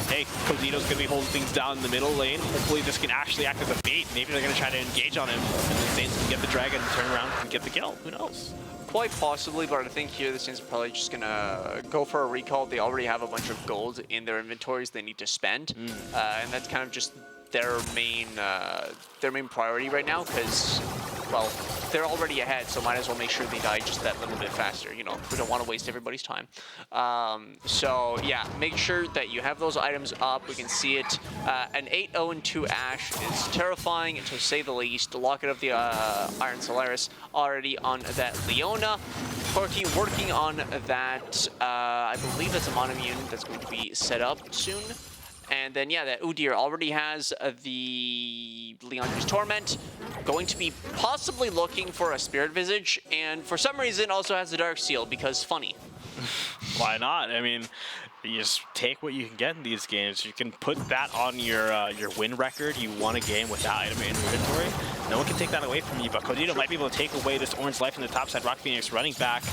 hey, Codito's going to be holding things down in the middle lane. Hopefully this can actually act as a bait. Maybe they're going to try to engage on him, and the Saints can get the dragon and turn around and get the kill. Who knows? Quite possibly, but I think here the Saints are probably just going to go for a recall. They already have a bunch of gold in their inventories they need to spend, and that's kind of just their main priority right now, because, well, they're already ahead, so might as well make sure they die just that little bit faster. You know, we don't want to waste everybody's time. So yeah, make sure that you have those items up. We can see it. An 8-0-2 Ashe is terrifying, to say the least. The Locket of the Iron Solaris already on that Leona. Corki working on that. I believe that's a monoimmune that's going to be set up soon. And then, yeah, that Udyr already has the Leandri's Torment, going to be possibly looking for a Spirit Visage, and for some reason also has the Dark Seal, because funny. Why not? I mean, you just take what you can get in these games. You can put that on your win record. You won a game with that item in your inventory. No one can take that away from you, but Codito might be able to take away this Ornn's life in the top side. Rock Phoenix running back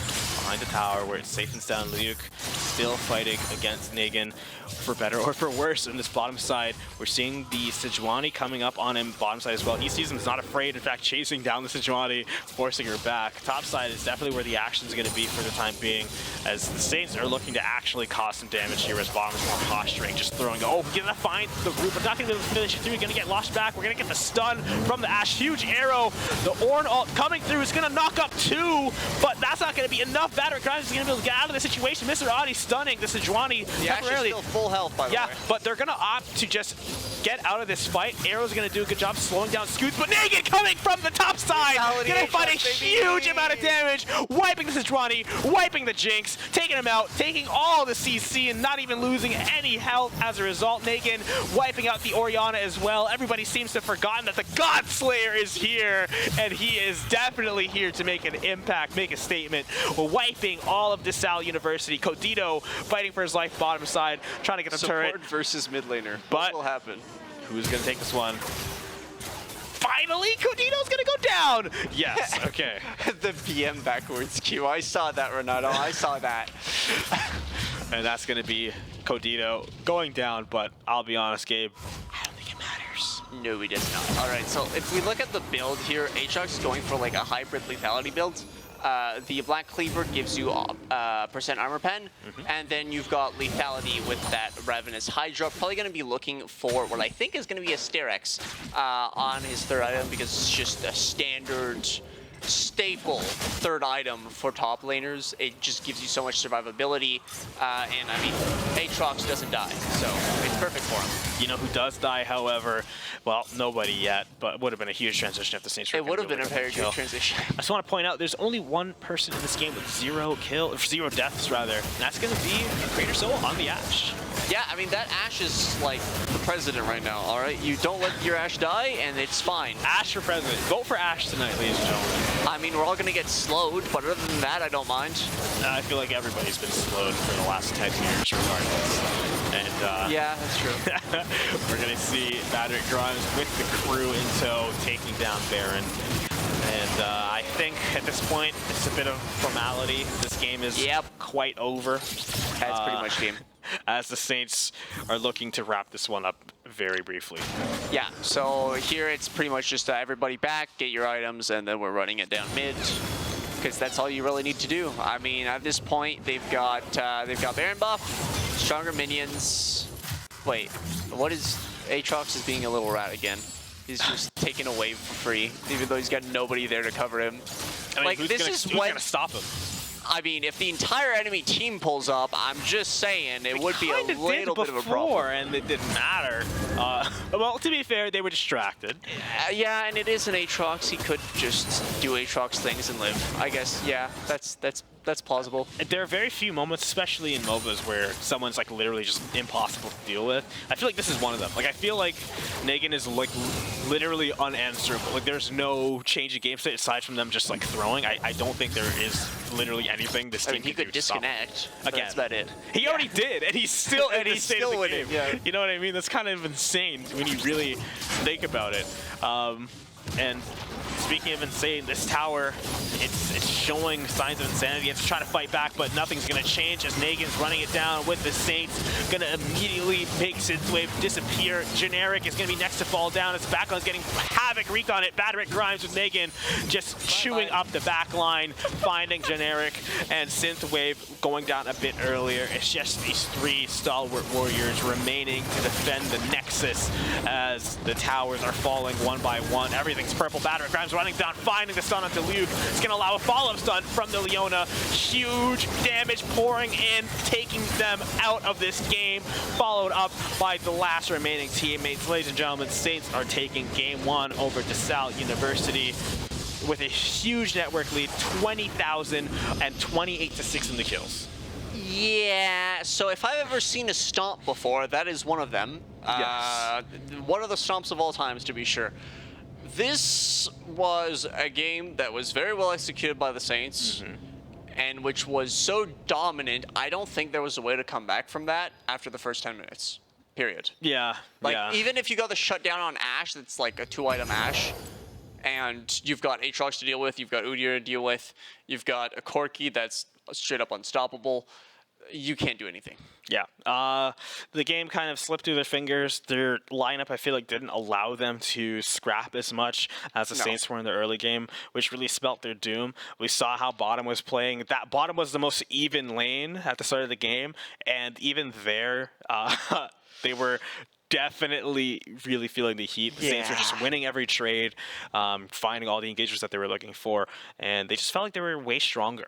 behind the tower where it's safe and sound. Luke still fighting against Negan, for better or for worse. On this bottom side, we're seeing the Sejuani coming up on him bottom side as well. He sees him, is not afraid, in fact chasing down the Sejuani, forcing her back. Top side is definitely where the action is going to be for the time being, as the Saints are looking to actually cause some damage here, as bottom is more posturing, just throwing, oh, we're gonna find the root, but not gonna be able to finish it through. We're gonna get lost back. We're gonna get the stun from the Ashe. Huge arrow. The Ornn ult coming through is gonna knock up 2, but that's not gonna be enough. Battery Grimes is gonna be able to get out of the situation. Mr. Adi stunning the Sejuani temporarily. Ashe is still full health, by the way. Yeah, but they're gonna opt to just get out of this fight. Arrow's gonna do a good job slowing down Scoots, but Negan coming from the top side, gonna find a huge amount of damage, wiping the Sejuani, wiping the Jinx, taking him out, taking all the CC, and not even losing any health as a result. Negan wiping out the Orianna as well. Everybody seems to have forgotten that the God Slayer is here, and he is definitely here to make an impact, make a statement. We're wiping all of DeSales University. Codito fighting for his life bottom side, trying to get the turret. Support versus mid laner. But what will happen? Who's gonna take this one? Finally, Codito's gonna go down! Yes, okay. The PM backwards Q. I saw that, Renato. I saw that. And that's gonna be Codito going down, but I'll be honest, Gabe, I don't think it matters. No, he does not. All right, so if we look at the build here, Aatrox is going for like a hybrid lethality build. The Black Cleaver gives you percent armor pen, and then you've got lethality with that Ravenous Hydra. Probably going to be looking for what I think is going to be a Sterex on his third item, because it's just a standard staple third item for top laners. It just gives you so much survivability, and I mean, Aatrox doesn't die, so it's perfect for him. You know who does die, however? Well, nobody yet, but it would have been a huge transition if the Saints were It would have been a very good transition. I just want to point out, there's only one person in this game with 0 deaths rather, and that's going to be Greater Soul on the Ashe. Yeah, I mean, that Ashe is like the president right now, all right? You don't let your Ashe die, and it's fine. Ashe for president. Vote for Ashe tonight, ladies and gentlemen. I mean, we're all going to get slowed, but other than that, I don't mind. I feel like everybody's been slowed for the last 10 years, regardless. And yeah, that's true. we're going to see Badrick Grimes with the crew in tow, taking down Baron. And I think at this point, it's a bit of formality. This game is quite over. That's pretty much game. As the Saints are looking to wrap this one up very briefly. Yeah, so here it's pretty much just everybody back, get your items, and then we're running it down mid, because that's all you really need to do. I mean, at this point, they've got Baron buff, stronger minions. Wait, what is Aatrox is being a little rat again? He's just taking a wave for free, even though he's got nobody there to cover him. I mean, like, who's gonna stop him? I mean, if the entire enemy team pulls up, I'm just saying it would be a little bit of a problem. And it didn't matter. Well, to be fair, they were distracted. Yeah, and it is an Aatrox. He could just do Aatrox things and live. I guess, yeah, that's plausible. There are very few moments, especially in MOBAs, where someone's like literally just impossible to deal with. I feel like this is one of them. Like, I feel like Negan is like literally unanswerable. Like, there's no change in game state aside from them just like throwing. I don't think there is literally anything this team he could disconnect. Again, that's about it. He already did, and he's still in this state of the game. Yeah. You know what I mean? That's kind of insane when you really think about it. And speaking of insane, this tower, it's showing signs of insanity. It's trying to fight back, but nothing's going to change as Negan's running it down with the Saints. Going to immediately make Synthwave disappear. Generic is going to be next to fall down as Backline's getting havoc wreaked on it. Badrick Grimes with Negan just chewing up the back line, finding Generic, and Synthwave going down a bit earlier. It's just these 3 stalwart warriors remaining to defend the Nexus as the towers are falling one by one. Everything's purple. Badrick Grimes running down, finding the stun onto Luke. It's going to allow a follow-up stun from the Leona. Huge damage pouring in, taking them out of this game, followed up by the last remaining teammates. Ladies and gentlemen, Saints are taking game 1 over DeSales University with a huge network lead, 20,000 and 28-6 in the kills. Yeah, so if I've ever seen a stomp before, that is one of them. Yes. One of the stomps of all times, to be sure. This was a game that was very well executed by the Saints, and which was so dominant, I don't think there was a way to come back from that after the first 10 minutes, period. Yeah, like, even if you got the shutdown on Ashe, that's like a 2-item Ashe, and you've got Aatrox to deal with, you've got Udyr to deal with, you've got a Corki that's straight up unstoppable. You can't do anything. Yeah. The game kind of slipped through their fingers. Their lineup, I feel like, didn't allow them to scrap as much as the Saints were in the early game, which really spelt their doom. We saw how bottom was playing. That bottom was the most even lane at the start of the game, and even there, they were definitely really feeling the heat. The Saints were just winning every trade, finding all the engagements that they were looking for, and they just felt like they were way stronger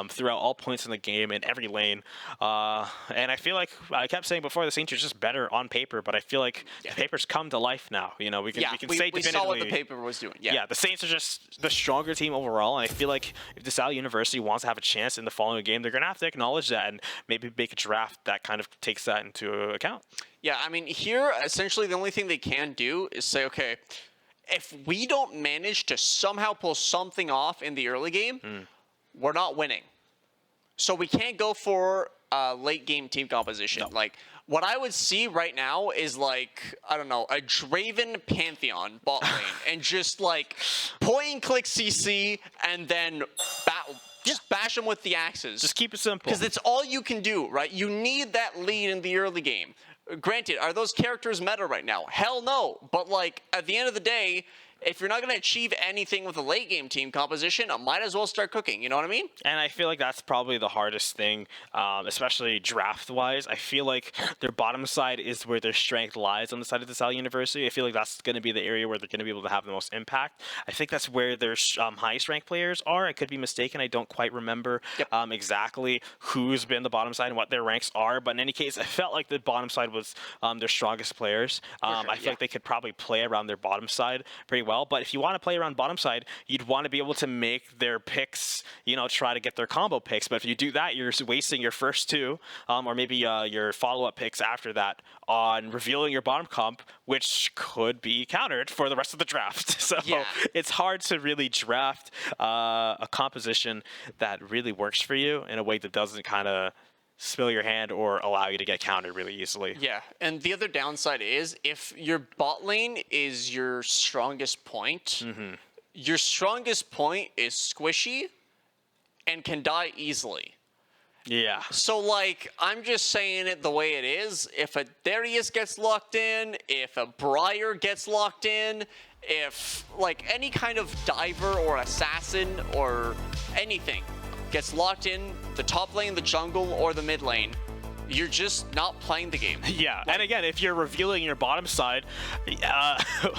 throughout all points in the game in every lane. And I feel like I kept saying before, the Saints are just better on paper, but I feel like the paper's come to life now. You know, we can say definitively. We saw what the paper was doing. Yeah, the Saints are just the stronger team overall, and I feel like if DeSales University wants to have a chance in the following game, they're going to have to acknowledge that and maybe make a draft that kind of takes that into account. Yeah, I mean, here, essentially, the only thing they can do is say, okay, if we don't manage to somehow pull something off in the early game, we're not winning. So we can't go for late game team composition. No. Like, what I would see right now is, like, I don't know, a Draven Pantheon bot lane, and just, like, point and click CC, and then just bash them with the axes. Just keep it simple. Because it's all you can do, right? You need that lead in the early game. Granted, are those characters meta right now? Hell no. But, like, at the end of the day, if you're not going to achieve anything with a late game team composition, I might as well start cooking. You know what I mean? And I feel like that's probably the hardest thing, especially draft-wise. I feel like their bottom side is where their strength lies on the side of DeSales University. I feel like that's going to be the area where they're going to be able to have the most impact. I think that's where their highest ranked players are. I could be mistaken. I don't quite remember exactly who's been the bottom side and what their ranks are. But in any case, I felt like the bottom side was their strongest players. I feel like they could probably play around their bottom side pretty well, but if you want to play around bottom side, you'd want to be able to make their picks, try to get their combo picks. But if you do that, you're wasting your first two, or maybe your follow-up picks after that on revealing your bottom comp, which could be countered for the rest of the draft. So it's hard to really draft a composition that really works for you in a way that doesn't kind of spill your hand or allow you to get countered really easily. Yeah, and the other downside is if your bot lane is your strongest point, your strongest point is squishy and can die easily. Yeah. So, like, I'm just saying it the way it is. If a Darius gets locked in, if a Briar gets locked in, if, like, any kind of diver or assassin or anything gets locked in the top lane, the jungle, or the mid lane, you're just not playing the game. Yeah, and again, if you're revealing your bottom side, it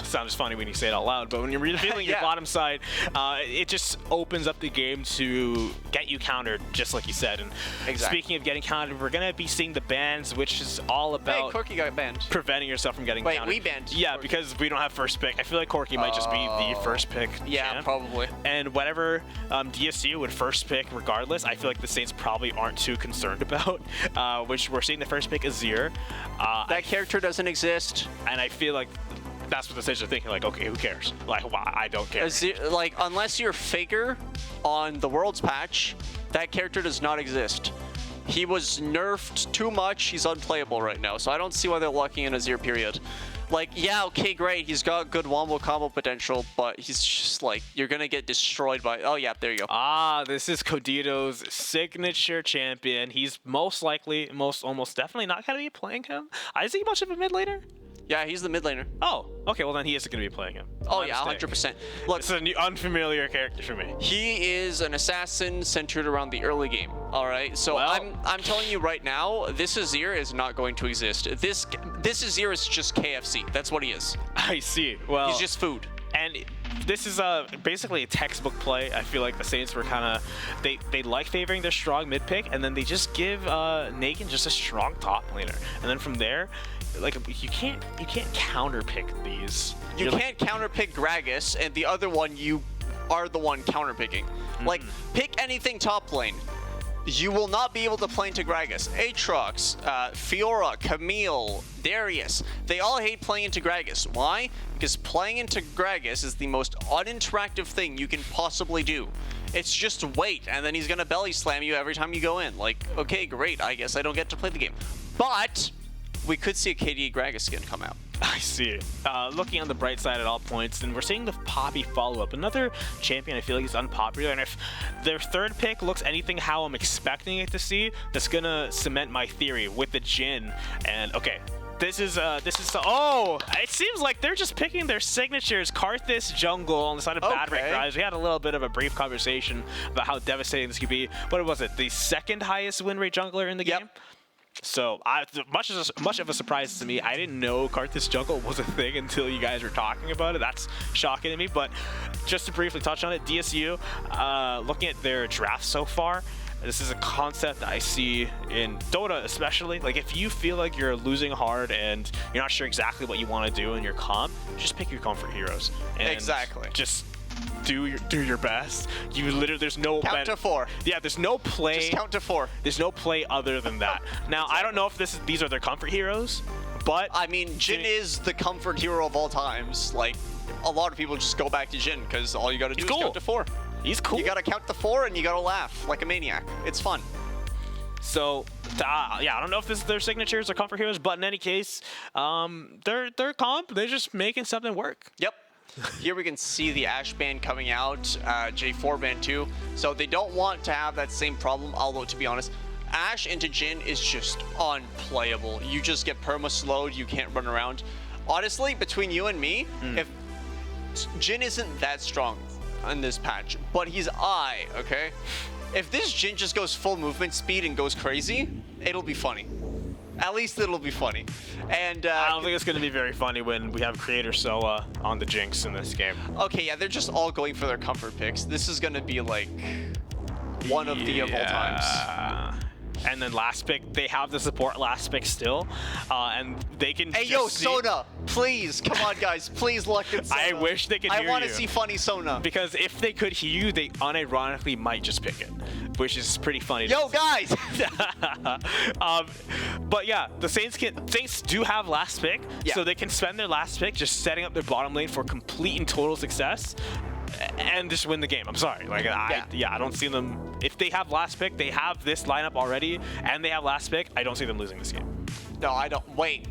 sounds funny when you say it out loud, but when you're revealing your bottom side, it just opens up the game to get you countered, just like you said. And speaking of getting countered, we're going to be seeing the bans, which is all about Hey, Corky got banned. Preventing yourself from getting countered. Wait, we banned Yeah, Corky. because we don't have first pick. I feel like Corky might just be the first pick champ. Probably. And whatever DSU would first pick regardless, I feel like the Saints probably aren't too concerned about, which we're seeing the first pick Azir. That character doesn't exist. And I feel like that's what the Saints are thinking, like, okay, who cares? Like, well, I don't care. Azir, like, unless you're Faker on the Worlds patch, that character does not exist. He was nerfed too much. He's unplayable right now, so I don't see why they're locking in Azir, period. Like, yeah, okay, great. He's got good wombo combo potential, but he's just like, you're going to get destroyed by... Oh, yeah, there you go. This is Codito's signature champion. He's most likely, almost definitely not going to be playing him. Is he much of a mid laner? Yeah, he's the mid laner. Oh, okay, well then he isn't going to be playing him. Oh, yeah, 100%. Look, it's an unfamiliar character for me. He is an assassin centered around the early game, all right? So I'm telling you right now, this Azir is not going to exist. This Azir is just KFC. That's what he is. I see. Well, he's just food. And this is basically a textbook play. I feel like the Saints were kind of they like favoring their strong mid pick, and then they just give Negan just a strong top laner, and then from there, like, you can't counter pick these. You can't counter pick Gragas, and the other one you are the one counter picking. Like, pick anything top lane. You will not be able to play into Gragas. Aatrox, Fiora, Camille, Darius, they all hate playing into Gragas. Why? Because playing into Gragas is the most uninteractive thing you can possibly do. It's just wait, and then he's going to belly slam you every time you go in. Like, okay, great, I guess I don't get to play the game. But we could see a KDA Gragas skin come out. I see. Looking on the bright side at all points, and we're seeing the Poppy follow-up. Another champion I feel like is unpopular, and if their third pick looks anything how I'm expecting it to see, that's gonna cement my theory with the Jhin. And okay, this is oh, it seems like they're just picking their signatures. Karthus jungle on the side of Bad Red Rise. We had a little bit of a brief conversation about how devastating this could be. What was it? The second highest win rate jungler in the game? So much of a surprise to me. I didn't know Karthus jungle was a thing until you guys were talking about it. That's shocking to me. But just to briefly touch on it, DSU, looking at their draft so far, this is a concept that I see in Dota especially. Like, if you feel like you're losing hard and you're not sure exactly what you want to do in your comp, just pick your comfort heroes. And exactly. Just do your best. You literally, there's no count to 4. Yeah, there's no play. Just count to 4. There's no play other than that. Now, I don't know if these are their comfort heroes, but I mean, Jhin is the comfort hero of all times. Like, a lot of people just go back to Jhin because all you got to do is count to 4. He's cool. You got to count to 4 and you got to laugh like a maniac. It's fun. So, yeah, I don't know if this is their signatures or comfort heroes, but in any case, their comp, they're just making something work. Yep. Here we can see the Ashe ban coming out, J4 ban too. So they don't want to have that same problem, although to be honest, Ashe into Jhin is just unplayable. You just get perma-slowed, you can't run around. Honestly, between you and me, if Jhin isn't that strong in this patch, but he's okay? If this Jhin just goes full movement speed and goes crazy, it'll be funny. At least it'll be funny. And I don't think it's going to be very funny when we have Creator Soa on the Jinx in this game. Okay, yeah, they're just all going for their comfort picks. This is going to be like one of the of all times. And then last pick, they have the support last pick still, and they can. Hey, yo, Sona, please, come on, guys, please look at Sona. I wish they could hear you. I want to see funny Sona. Because if they could hear you, they unironically might just pick it, which is pretty funny. Yo, guys. But yeah, the Saints do have last pick, so they can spend their last pick just setting up their bottom lane for complete and total success. And just win the game. I'm sorry. Like, I don't see them. If they have last pick, they have this lineup already, and they have last pick. I don't see them losing this game. No, I don't. Wait.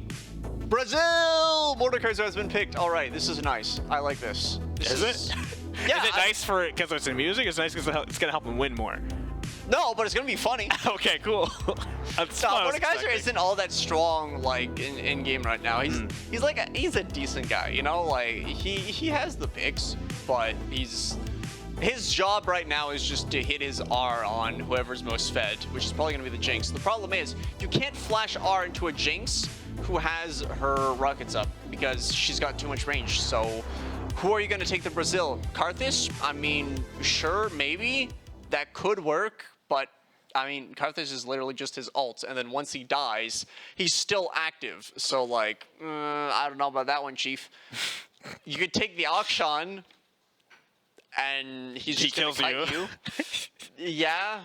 Brazil! Mordekaiser has been picked. All right, this is nice. I like this. Is it? Yeah. Is it nice because it's in music? It's nice because it's going to help them win more. No, but it's going to be funny. Okay, cool. Mordekaiser isn't all that strong, like, in game right now. He's a decent guy, you know? Like, he has the picks, but his job right now is just to hit his R on whoever's most fed, which is probably going to be the Jinx. The problem is, you can't flash R into a Jinx who has her rockets up because she's got too much range. So, who are you going to take to Brazil? Karthus? I mean, sure, maybe. That could work, but I mean, Karthus is literally just his ult, and then once he dies, he's still active. So, like, I don't know about that one, Chief. You could take the Akshan, and he gonna kite you. Yeah.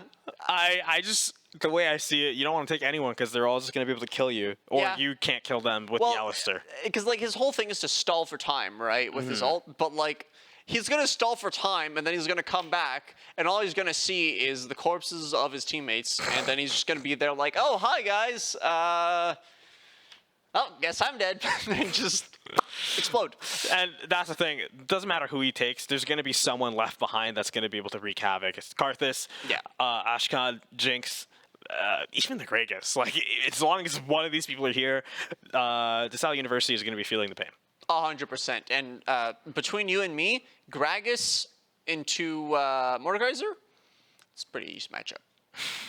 I just, the way I see it, you don't want to take anyone because they're all just going to be able to kill you, or you can't kill them with the Alistar. Because, like, his whole thing is to stall for time, right, with his ult, but, like, he's going to stall for time, and then he's going to come back, and all he's going to see is the corpses of his teammates, and then he's just going to be there like, oh, hi, guys. Oh, guess I'm dead. And just explode. And that's the thing. It doesn't matter who he takes. There's going to be someone left behind that's going to be able to wreak havoc. It's Karthus, Ashkan, Jinx, even the Gragas. Like, as long as one of these people are here, DeSales University is going to be feeling the pain. 100%. And between you and me, Gragas into Mordekaiser, it's a pretty easy matchup.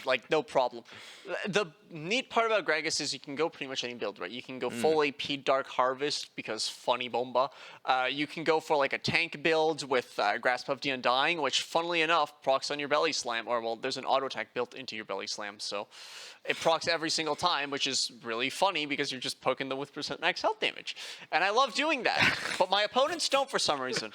Like, no problem. The neat part about Gragas is you can go pretty much any build, right? You can go full AP Dark Harvest because funny bomba. You can go for like a tank build with Grasp of the Undying, which funnily enough procs on your belly slam, or well, there's an auto attack built into your belly slam, so it procs every single time, which is really funny because you're just poking them with % max health damage. And I love doing that, but my opponents don't for some reason.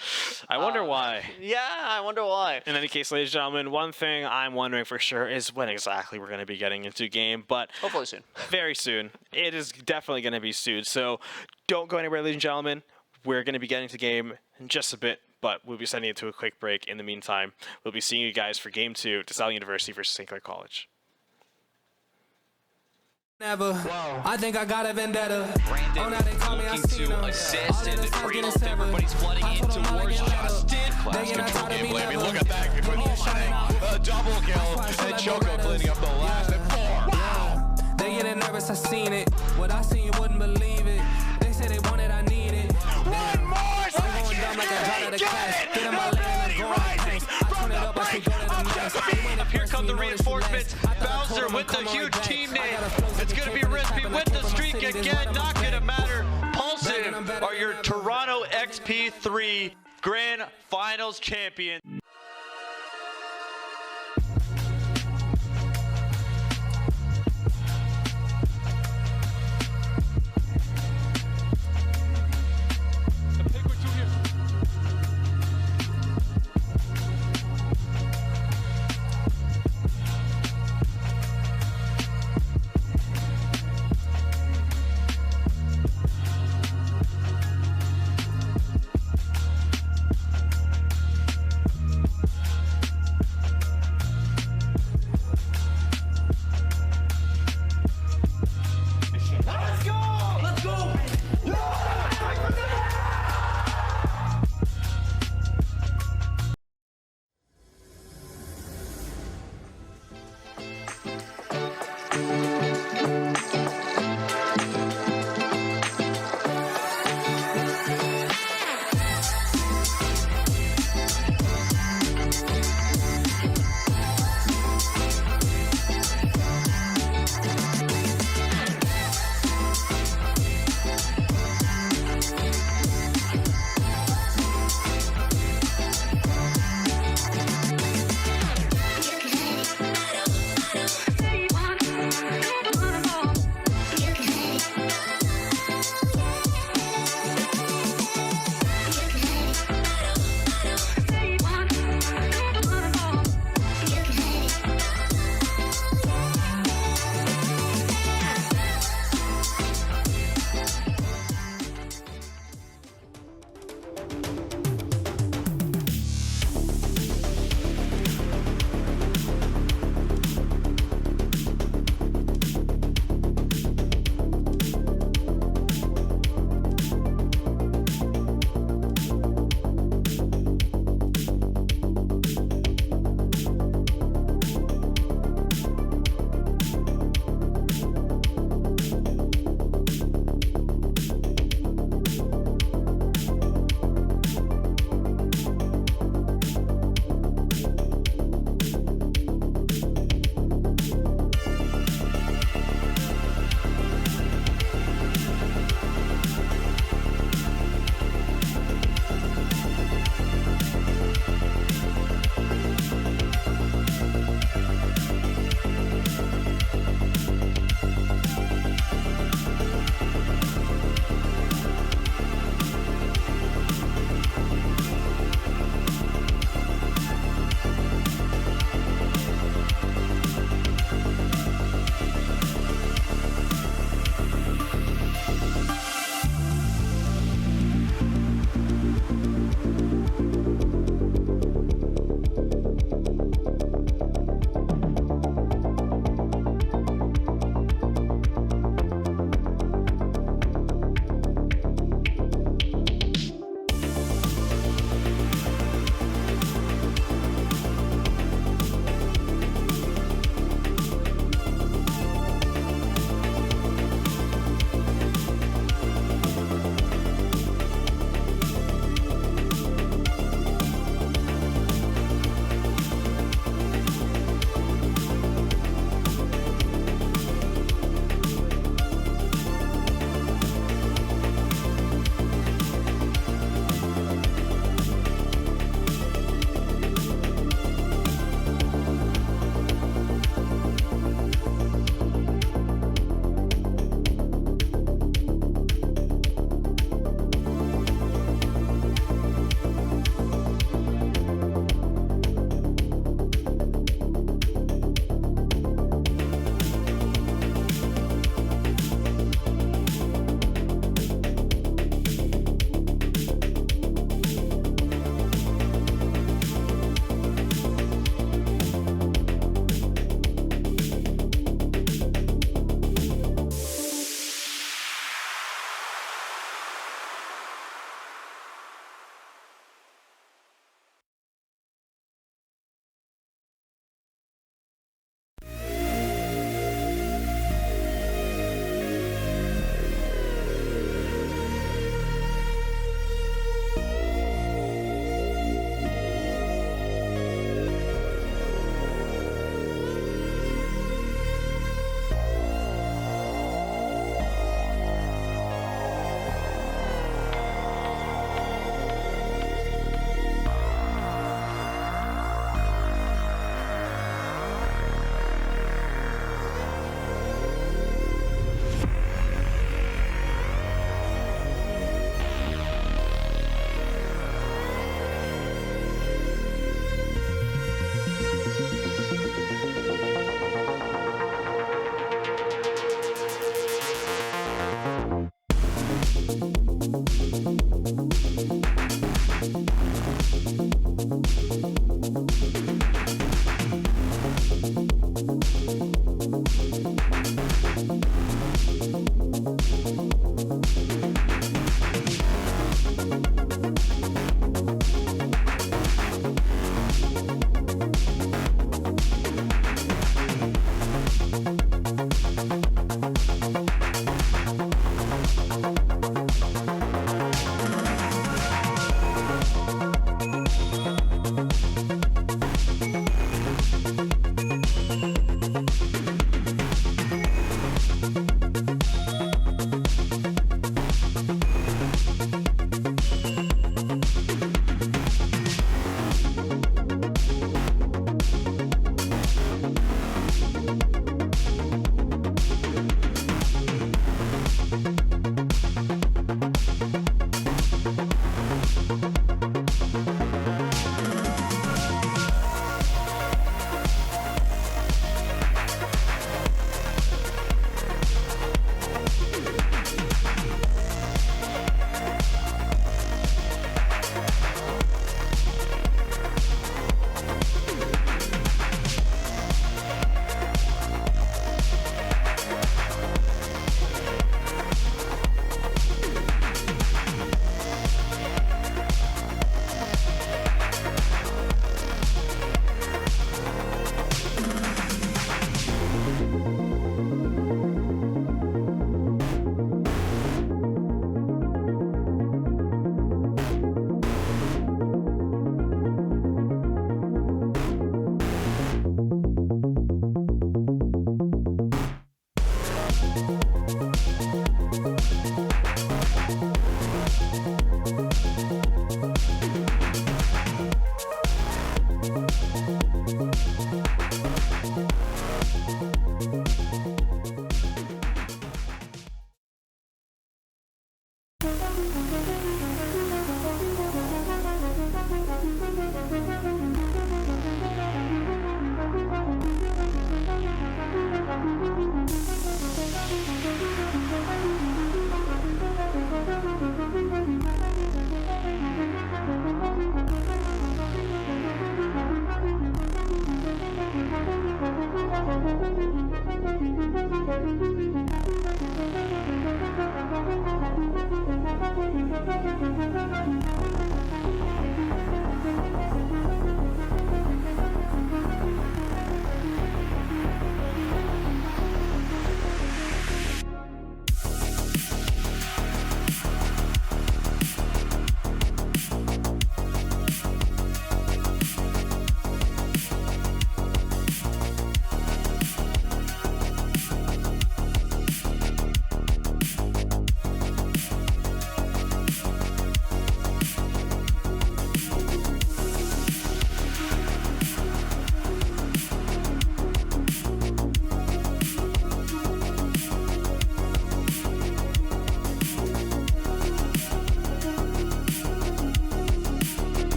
I wonder why. Yeah, I wonder why. In any case, ladies and gentlemen, one thing I'm wondering for sure is when exactly we're going to be getting into game, but hopefully soon. Very soon. It is definitely going to be soon, so don't go anywhere, ladies and gentlemen. We're going to be getting to game in just a bit, but we'll be sending it to a quick break. In the meantime, we'll be seeing you guys for Game 2, DeSales University versus St. Clair College. Never. I think I got a vendetta. Brandon looking to assist and bring off everybody's flooding in towards Justin. Class control gameplay. I mean, look at that. A double kill and Choco cleaning up the last and 4. Wow. They getting nervous, I seen it. What I seen, you wouldn't believe it. They say they want it, I need it. One more second. Get it. Rising from the brink of the Here come the reinforcements. Bowser with the huge team name. It's going to be Risky with the streak again. Not going to matter. Pulsive are your Toronto XP3 Grand Finals champions.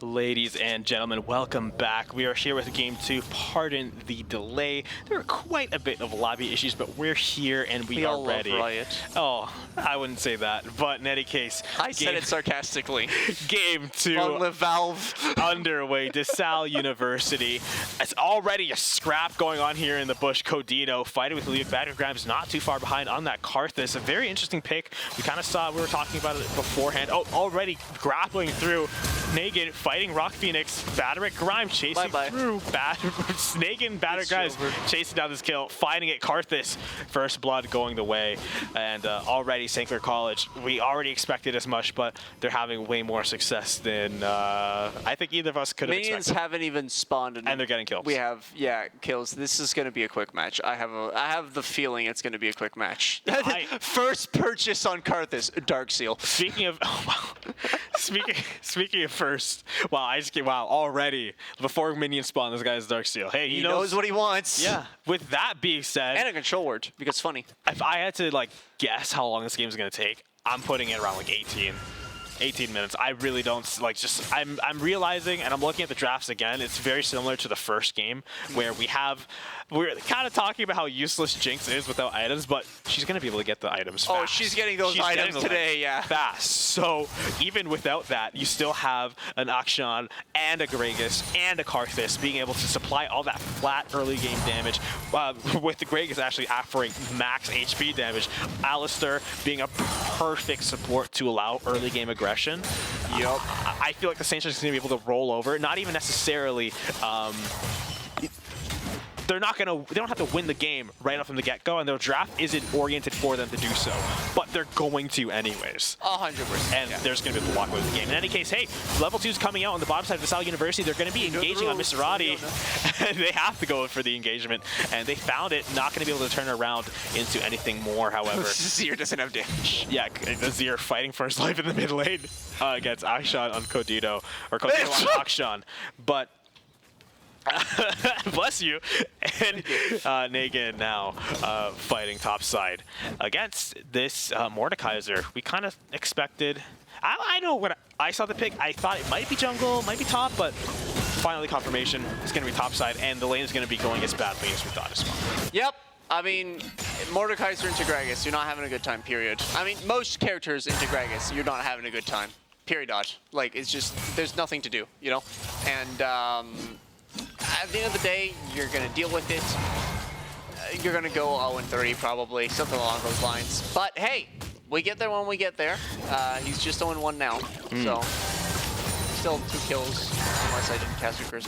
Ladies and gentlemen, welcome back. We are here with Game 2. Pardon the delay. There are quite a bit of lobby issues, but we're here and we are ready. Riot. Oh, I wouldn't say that, but in any case, I said it sarcastically. Game 2 Long live Valve. underway. DeSales University. It's already a scrap going on here in the bush. Codito fighting with Leo Battlegrounds, not too far behind on that Karthus. A very interesting pick. We kind of saw, we were talking about it beforehand. Oh, already grappling through. Negan fighting Rock Phoenix. Batteric Grimes chasing through. Negan, Batteric Grimes chasing down this kill. Finding it. Karthus. First blood going the way. And already St. Clair College. We already expected as much, but they're having way more success than I think either of us could have expected. Minions haven't even spawned. And they're getting kills. We have, kills. This is going to be a quick match. I have the feeling it's going to be a quick match. First purchase on Karthus, Dark Seal. Speaking of, speaking of first, wow, already before minion spawn, this guy's Dark Seal. Hey, he knows what he wants. Yeah. With that being said, and a control word because funny. If I had to guess how long this game is going to take, I'm putting it around 18 minutes. I really don't I'm realizing, and I'm looking at the drafts again, it's very similar to the first game where we're kind of talking about how useless Jinx is without items, but she's going to be able to get the items fast. Oh, she's getting those items today, yeah. Fast. So even without that, you still have an Akshan and a Gragas and a Karthus being able to supply all that flat early game damage, with the Gragas actually offering max HP damage. Alistair being a perfect support to allow early game aggression. Yep. I feel like the Saints are just going to be able to roll over, not even necessarily. They don't have to win the game right off from the get-go, and their draft isn't oriented for them to do so, but they're going to anyways. 100%. And they're just going to be able to walk away with the game. In any case, hey, level 2's coming out on the bottom side of DeSales University. They're going to be engaging on Miserati, and they have to go for the engagement, and they found it. Not going to be able to turn around into anything more, however. Zir doesn't have damage. Yeah, Zir fighting for his life in the mid lane against Akshan on Codito, or Codito on Akshan, but bless you. And Negan now fighting top side against this Mordekaiser. We kind of expected. I know when I saw the pick, I thought it might be jungle, might be top, but finally confirmation. It's going to be top side, and the lane is going to be going as badly as we thought as well. Yep. I mean, Mordekaiser into Gragas, you're not having a good time, period. I mean, most characters into Gragas, you're not having a good time, period. It's just, there's nothing to do, you know? And at the end of the day, you're going to deal with it. You're going to go 0-3 probably, something along those lines. But hey, we get there when we get there. He's just 0-1 now, so still 2 kills, unless I didn't cast a curse.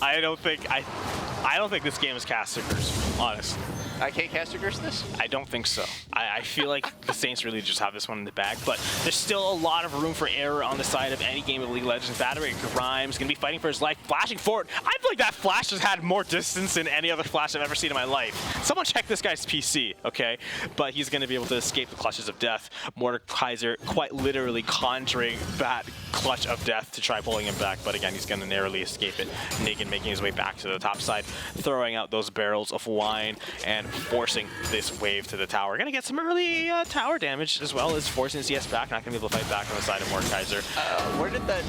I don't think this game is cast curse, honestly. I can't cast a curse this? I don't think so. I feel like the Saints really just have this one in the bag, but there's still a lot of room for error on the side of any game of League of Legends. Batteric Grimes going to be fighting for his life, flashing forward. I feel like that flash has had more distance than any other flash I've ever seen in my life. Someone check this guy's PC, okay? But he's going to be able to escape the clutches of death. Mordekaiser quite literally conjuring that clutch of death to try pulling him back, but again, he's going to narrowly escape it. Negan making his way back to the top side, throwing out those barrels of wine and forcing this wave to the tower. Gonna get some early tower damage as well as forcing the CS back. Not gonna be able to fight back on the side of Mordekaiser. Where did that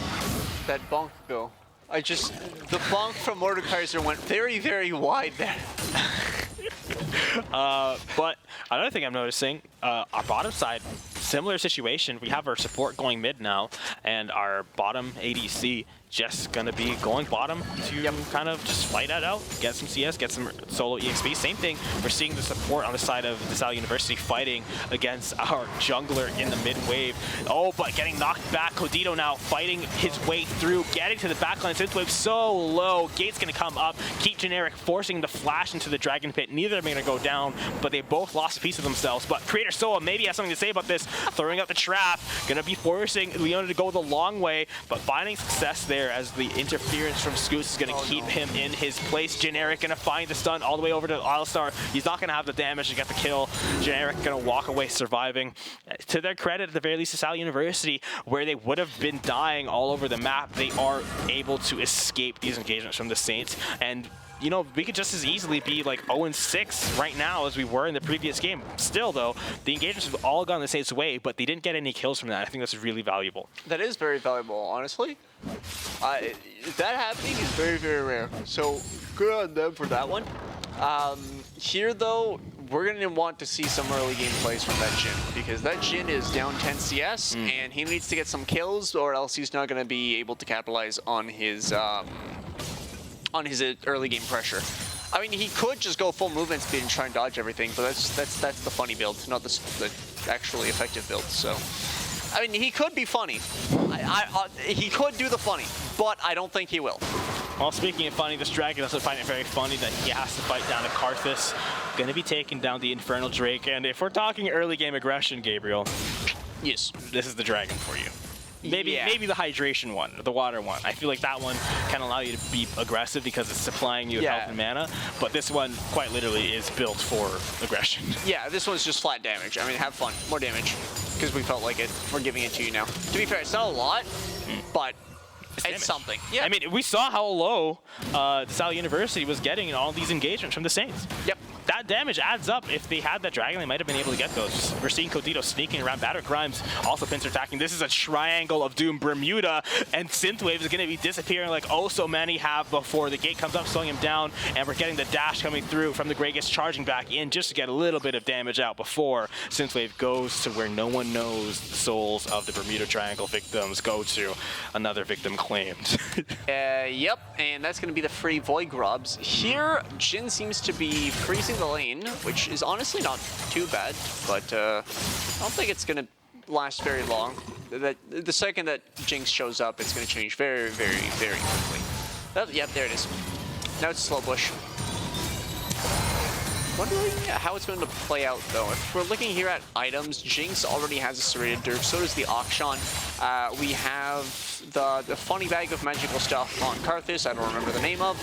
bonk go? The bonk from Mordekaiser went very, very wide there. But another thing I'm noticing, our bottom side, similar situation. We have our support going mid now, and our bottom ADC just gonna be going bottom to kind of just fight that out, get some CS, get some solo EXP. Same thing, we're seeing the support on the side of DeSales University fighting against our jungler in the mid wave. Oh, but getting knocked back. Codito now fighting his way through, getting to the backline. Synth wave so low. Gate's gonna come up, keep Generic forcing the flash into the Dragon Pit. Neither of them are gonna go down, but they both lost a piece of themselves. But Creator Soa maybe has something to say about this, throwing out the trap, gonna be forcing Leona to go the long way, but finding success there as the interference from Scoots is going to keep him in his place. Generic going to find the stun all the way over to Alistar. He's not going to have the damage to get the kill. Generic going to walk away surviving. To their credit, at the very least, DeSales University, where they would have been dying all over the map, they are able to escape these engagements from the Saints. And you know, we could just as easily be like 0-6 right now as we were in the previous game. Still, though, the engagements have all gone the Saints' way, but they didn't get any kills from that. I think that's really valuable. That is very valuable, honestly. That happening is very, very rare. So good on them for that one. Here, though, we're going to want to see some early game plays from that Jhin, because that Jhin is down 10 CS, and he needs to get some kills, or else he's not going to be able to capitalize on his early game pressure. I mean, he could just go full movement speed and try and dodge everything, but that's the funny build, not the actually effective build. So, I mean, he could be funny. He could do the funny, but I don't think he will. Well, speaking of funny, this Dragon doesn't find it very funny that he has to fight down to Karthus. Going to be taking down the Infernal Drake, and if we're talking early game aggression, Gabriel, yes, this is the Dragon for you. Maybe the hydration one, or the water one. I feel like that one can allow you to be aggressive because it's supplying you with health and mana, but this one quite literally is built for aggression. Yeah, this one's just flat damage. I mean, have fun, more damage, because we felt like it. We're giving it to you now. To be fair, it's not a lot, but it's something. Yeah. I mean, we saw how low DeSales University was getting in all these engagements from the Saints. Yep. That damage adds up. If they had that Dragon, they might have been able to get those. We're seeing Codito sneaking around. Batter Grimes also pincer attacking. This is a triangle of doom. Bermuda and Synthwave is going to be disappearing like oh so many have before. The gate comes up, slowing him down, and we're getting the dash coming through from the Gragas charging back in just to get a little bit of damage out before Synthwave goes to where no one knows the souls of the Bermuda Triangle victims go to. Another victim claimed. Yep, and that's going to be the free Void Grubs. Here, Jhin seems to be freezing the lane, which is honestly not too bad, but I don't think it's going to last very long. The second that Jinx shows up, it's going to change very, very, very quickly. Yep, there it is. Now it's slow bush. Wondering how it's going to play out, though. If we're looking here at items, Jinx already has a serrated Dirk, so does the Akshan. We have the funny bag of magical stuff on Karthus, I don't remember the name of.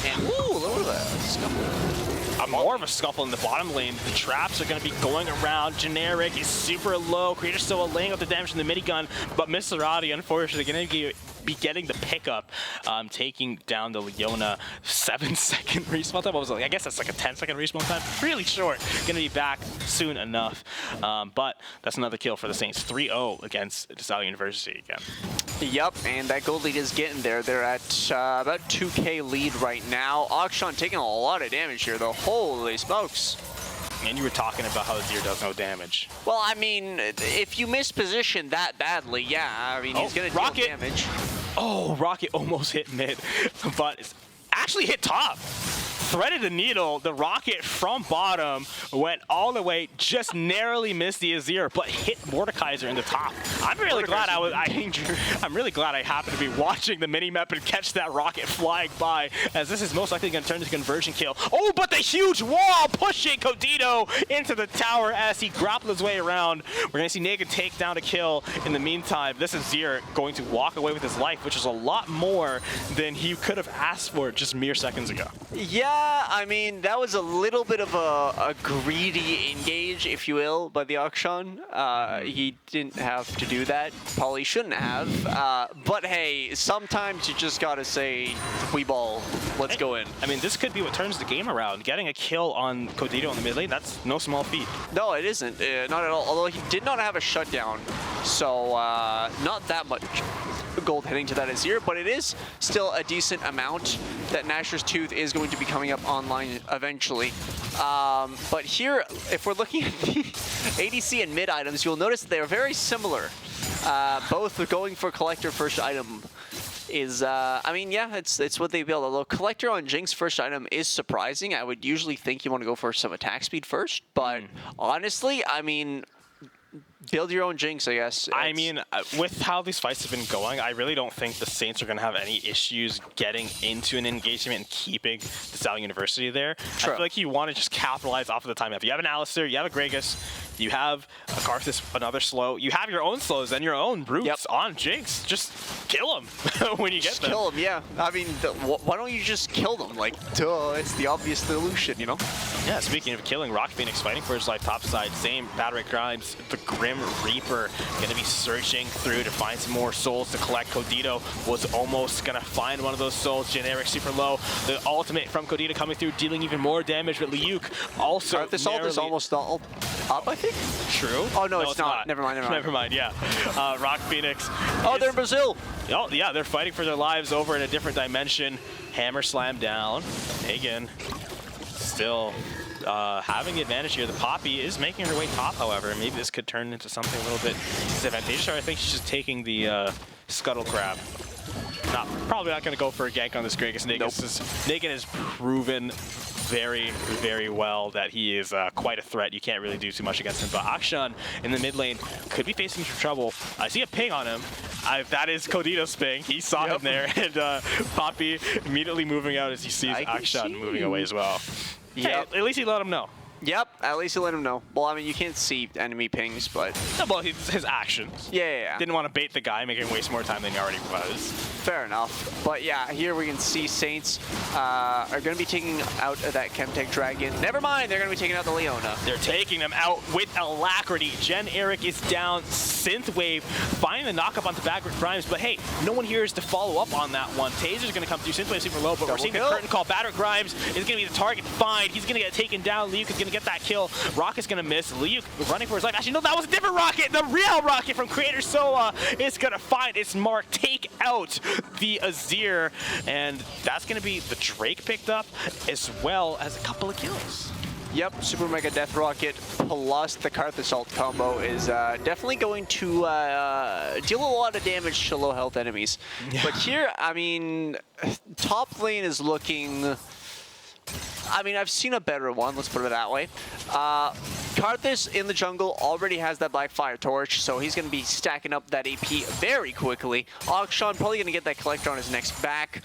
And, ooh, a little bit of a scuffle. More of a scuffle in the bottom lane. The traps are going to be going around. Generic is super low. Creator's still laying out the damage from the minigun, but Miserati, unfortunately, going to be getting the pickup, taking down the Leona. 7-second respawn time. What was it? I guess that's like a 10-second respawn time. Really short. Going to be back soon enough. But that's another kill for the Saints. 3-0 against DeSales University again. Yep, and that gold lead is getting there. They're at about 2K lead right now. Akshan taking a lot of damage here, though. Holy smokes. And you were talking about how Azir does no damage. Well, I mean, if you miss position that badly, yeah, I mean, he's going to deal damage. Oh, Rocket almost hit mid, but it's actually hit top. Threaded the needle, the Rocket from bottom went all the way, just narrowly missed the Azir, but hit Mordekaiser in the top. I'm really glad I'm really glad I happened to be watching the mini-map and catch that Rocket flying by, as this is most likely going to turn into a conversion kill. Oh, but the huge wall pushing Codito into the tower as he grappled his way around. We're going to see Naked take down a kill. In the meantime, this Azir going to walk away with his life, which is a lot more than he could have asked for just mere seconds ago. Yeah, I mean, that was a little bit of a greedy engage, if you will, by the Akshan. He didn't have to do that. Probably shouldn't have. But hey, sometimes you just gotta say, we ball, let's go in. I mean, this could be what turns the game around. Getting a kill on Codito in the mid lane, that's no small feat. No, it isn't. Not at all. Although he did not have a shutdown, so not that much gold heading to that Azir, but it is still a decent amount. That Nashor's Tooth is going to be coming up online eventually. But here, if we're looking at the ADC and mid items, you'll notice they're very similar. Both going for Collector first item is, I mean, yeah, it's what they build. Although Collector on Jinx first item is surprising. I would usually think you want to go for some attack speed first, but honestly, I mean, build your own Jinx, I guess. I mean, with how these fights have been going, I really don't think the Saints are going to have any issues getting into an engagement and keeping DeSales University there. True. I feel like you want to just capitalize off of the time. If you have an Alistar, you have a Gragas, You have a Karthus, another slow. You have your own slows and your own roots on Jinx. Just kill him when you get them. Kill him, yeah. I mean, why don't you just kill them? Like, duh, it's the obvious solution, you know? Yeah, speaking of killing, Rock Phoenix fighting for his life topside. Same, Battery Grimes, the Grim Reaper, going to be searching through to find some more souls to collect. Codito was almost going to find one of those souls. Generic super low. The ultimate from Codito coming through, dealing even more damage, but Liuk also This ult is almost all up, I think? True. Oh, no, it's not. Never mind. Never mind, yeah. Rock Phoenix. Oh, they're in Brazil. Oh, yeah, they're fighting for their lives over in a different dimension. Hammer slam down. Hagen still having the advantage here. The Poppy is making her way top, however. Maybe this could turn into something a little bit disadvantageous. I think she's just taking the scuttle grab. Probably not going to go for a gank on this Gragas. Negan has proven very, very well that he is quite a threat. You can't really do too much against him. But Akshan in the mid lane could be facing some trouble. I see a ping on him. That is Codito's ping. He saw him there. And Poppy immediately moving out as he sees Akshan moving away as well. Yep. Hey, at least he let him know. Yep, at least you let him know. Well, I mean, you can't see enemy pings, but... No, well, his actions. Yeah. Didn't want to bait the guy, make him waste more time than he already was. Fair enough. But yeah, here we can see Saints are going to be taking out that Chemtech Dragon. Never mind, they're going to be taking out the Leona. They're taking them out with alacrity. Jen Eric is down. Synthwave finding the knock-up onto Battery Grimes, but hey, no one here is to follow up on that one. Taser's going to come through. Synthwave super low, but we're seeing the curtain call. Battery Grimes is going to be the target find. He's going to get taken down. Liuk is going to get that kill. Rock is going to miss. Liuk running for his life. Actually, no, that was a different Rocket. The real Rocket from Creator Soa is going to find its mark, take out the Azir, and that's going to be the Drake picked up as well as a couple of kills. Yep, Super Mega Death Rocket plus the Karthus ult combo is definitely going to deal a lot of damage to low health enemies. Yeah. But here, I mean, top lane is looking... I mean, I've seen a better one, let's put it that way. Karthus in the jungle already has that Black Fire Torch, so he's going to be stacking up that AP very quickly. Akshan probably going to get that Collector on his next back.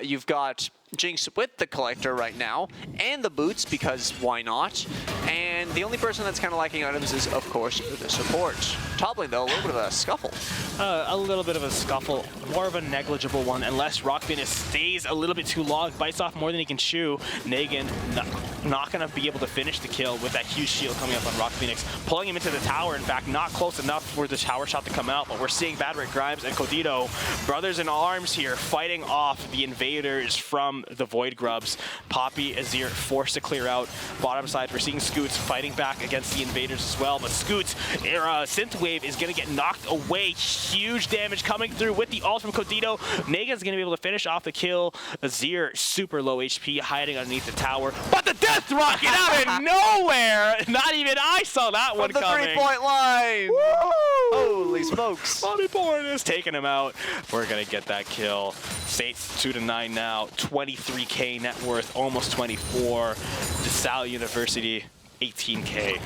You've got Jinx with the Collector right now, and the boots, because why not? And the only person that's kind of lacking items is, of course, the support. Top lane, though, a little bit of a scuffle. A little bit of a scuffle, more of a negligible one, unless Rock Phoenix stays a little bit too long, bites off more than he can chew. Negan not going to be able to finish the kill with that huge shield coming up on Rock Phoenix, pulling him into the tower. In fact, not close enough for the tower shot to come out, but we're seeing Battery Grimes and Codito, brothers in arms here, fighting off the invaders from the Void Grubs. Poppy, Azir forced to clear out. Bottom side, we're seeing Scoots fighting back against the invaders as well, but Scoots, Synthwave is going to get knocked away. Huge damage coming through with the ult from Codito. Negan's going to be able to finish off the kill. Azir, super low HP, hiding underneath the tower, but the Death Rocket out of nowhere! Not even I saw that one coming. From the 3-point line! Woo! Holy smokes. Bobby Bourne is taking him out. We're going to get that kill. Saints 2-9 now, 23K net worth, almost 24. DeSales University, 18K.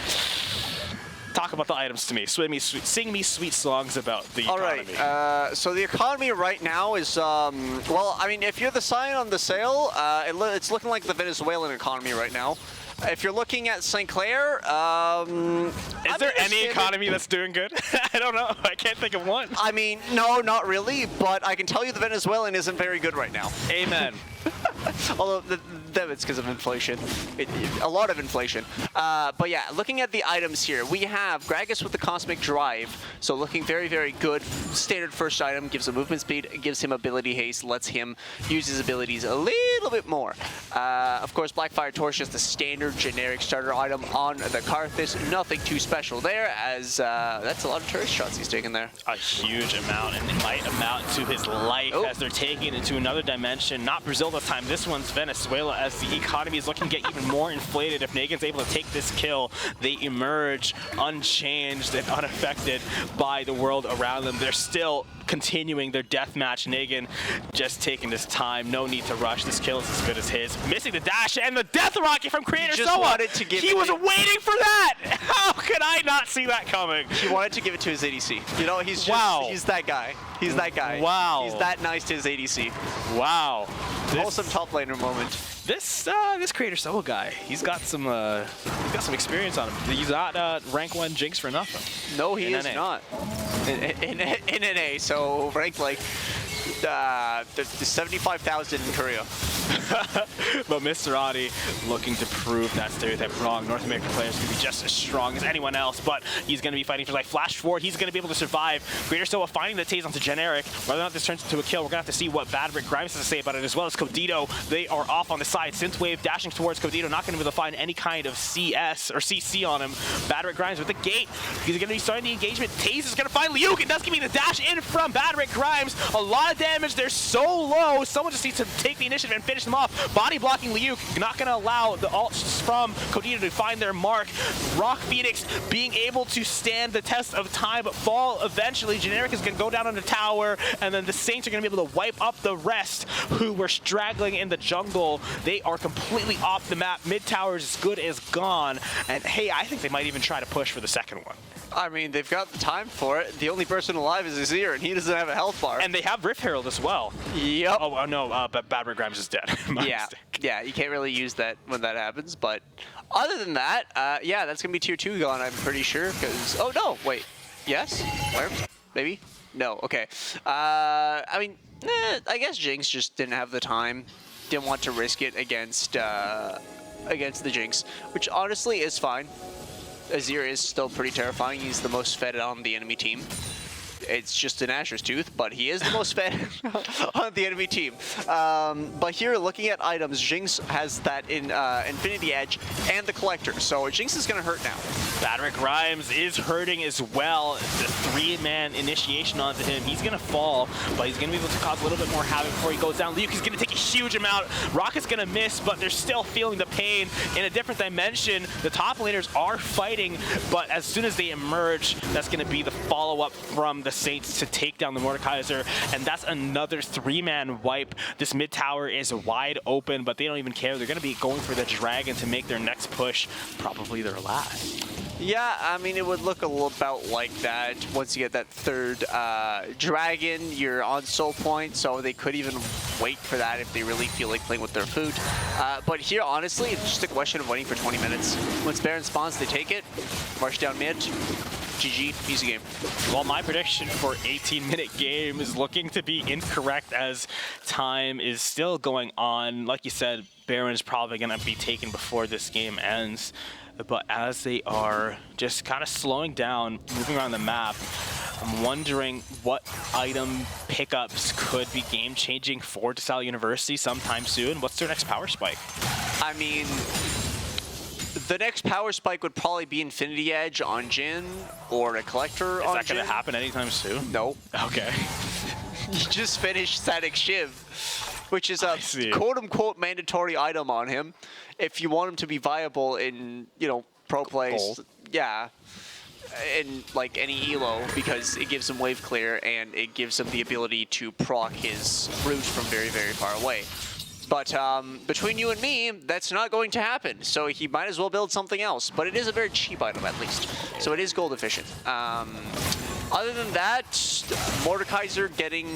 Talk about the items to me. Sing me sweet songs about the economy. All right. So the economy right now is, well, I mean, if you're the sign on the sale, it's looking like the Venezuelan economy right now. If you're looking at St. Clair, is there any economy that's doing good? I don't know. I can't think of one. I mean, no, not really. But I can tell you the Venezuelan isn't very good right now. Amen. Although it's because of inflation, a lot of inflation. But yeah, looking at the items here, we have Gragas with the Cosmic Drive, so looking very, very good. Standard first item, gives him movement speed, gives him ability haste, lets him use his abilities a little bit more. Of course, Black Fire Torch is the standard generic starter item on the Karthus. Nothing too special there, as that's a lot of turret shots he's taking there. A huge amount, and it might amount to his life as they're taking it into another dimension. Not Brazil this time. This one's Venezuela, as the economy is looking to get even more inflated. If Negan's able to take this kill, they emerge unchanged and unaffected by the world around them. They're still continuing their deathmatch. Negan just taking his time. No need to rush. This kill is as good as his. Missing the dash and the Death Rocket from Creator Soa. He was waiting for that. How could I not see that coming? He wanted to give it to his ADC. You know, he's that guy. He's that guy. Wow. He's that nice to his ADC. Wow. Awesome top laner moment. This Creator Soul guy, he's got some experience on him. He's not rank 1 Jinx for nothing. No, he is not. In NA, so ranked like the 75,000 in Korea. But Mr. Adi looking to prove that stereotype wrong. North American players can be just as strong as anyone else, but he's going to be fighting for life. Flash forward, he's going to be able to survive. Creator Soul finding the Tase onto Generic. Whether or not this turns into a kill, we're going to have to see what Bad Rick Grimes has to say about it, as well as Codito. They are off on the side. Synthwave dashing towards Codito, not going to be able to find any kind of CS or CC on him. Bad Rick Grimes with the gate. He's going to be starting the engagement. Tase is going to find Liuk, and that's going to be the dash in from Bad Rick Grimes. A lot of damage. They're so low. Someone just needs to take the initiative and finish them off. Body blocking Liuk, not going to allow the ults from Codito to find their mark. Rock Phoenix being able to stand the test of time, but fall eventually. Generic is going to go down on the tower, and then the Saints are going to be able to wipe up the rest who were straggling in the jungle. They are completely off the map. Mid tower is as good as gone, and hey, I think they might even try to push for the second one. I mean, they've got the time for it. The only person alive is Azir, and he doesn't have a health bar. And they have Rift Herald as well. Yep. Oh, no, but Bad Rick Grimes is dead. Yeah, yeah, you can't really use that when that happens, but other than that, yeah, that's going to be tier 2 gone, I'm pretty sure, because... Oh, no, wait. Yes? Where? Maybe? No, okay. I mean, I guess Jinx just didn't have the time, didn't want to risk it against the Jinx, which honestly is fine. Azir is still pretty terrifying. He's the most fed on the enemy team. It's just an Asher's Tooth, but he is the most fed on the enemy team. But here, looking at items, Jinx has that in Infinity Edge and the Collector, so Jinx is going to hurt now. Bad Rick Grimes is hurting as well. The 3-man initiation onto him. He's going to fall, but he's going to be able to cause a little bit more havoc before he goes down. Luke is going to take a huge amount. Rocket's going to miss, but they're still feeling the pain in a different dimension. The top laners are fighting, but as soon as they emerge, that's going to be the follow-up from the Saints to take down the Mordekaiser, and that's another 3-man wipe. This mid tower is wide open, but they don't even care. They're going to be going for the Dragon to make their next push, probably their last. Yeah, I mean, it would look a little about like that. Once you get that third Dragon, you're on soul point, so they could even wait for that if they really feel like playing with their food. But here, honestly, it's just a question of waiting for 20 minutes. Once Baron spawns, they take it, march down mid. GG, easy game. Well, my prediction for 18-minute game is looking to be incorrect as time is still going on. Like you said, Baron is probably going to be taken before this game ends. But as they are just kind of slowing down, moving around the map, I'm wondering what item pickups could be game-changing for DeSales University sometime soon. What's their next power spike? I mean, the next power spike would probably be Infinity Edge on Jhin or a Collector on Jhin. Is that going to happen anytime soon? No. Okay. You just finished Static Shiv, which is a quote-unquote mandatory item on him if you want him to be viable in, you know, pro plays. Gold. Yeah. In like any elo, because it gives him wave clear and it gives him the ability to proc his root from very, very far away. But between you and me, that's not going to happen. So he might as well build something else. But it is a very cheap item, at least. So it is gold efficient. Other than that, Mordekaiser getting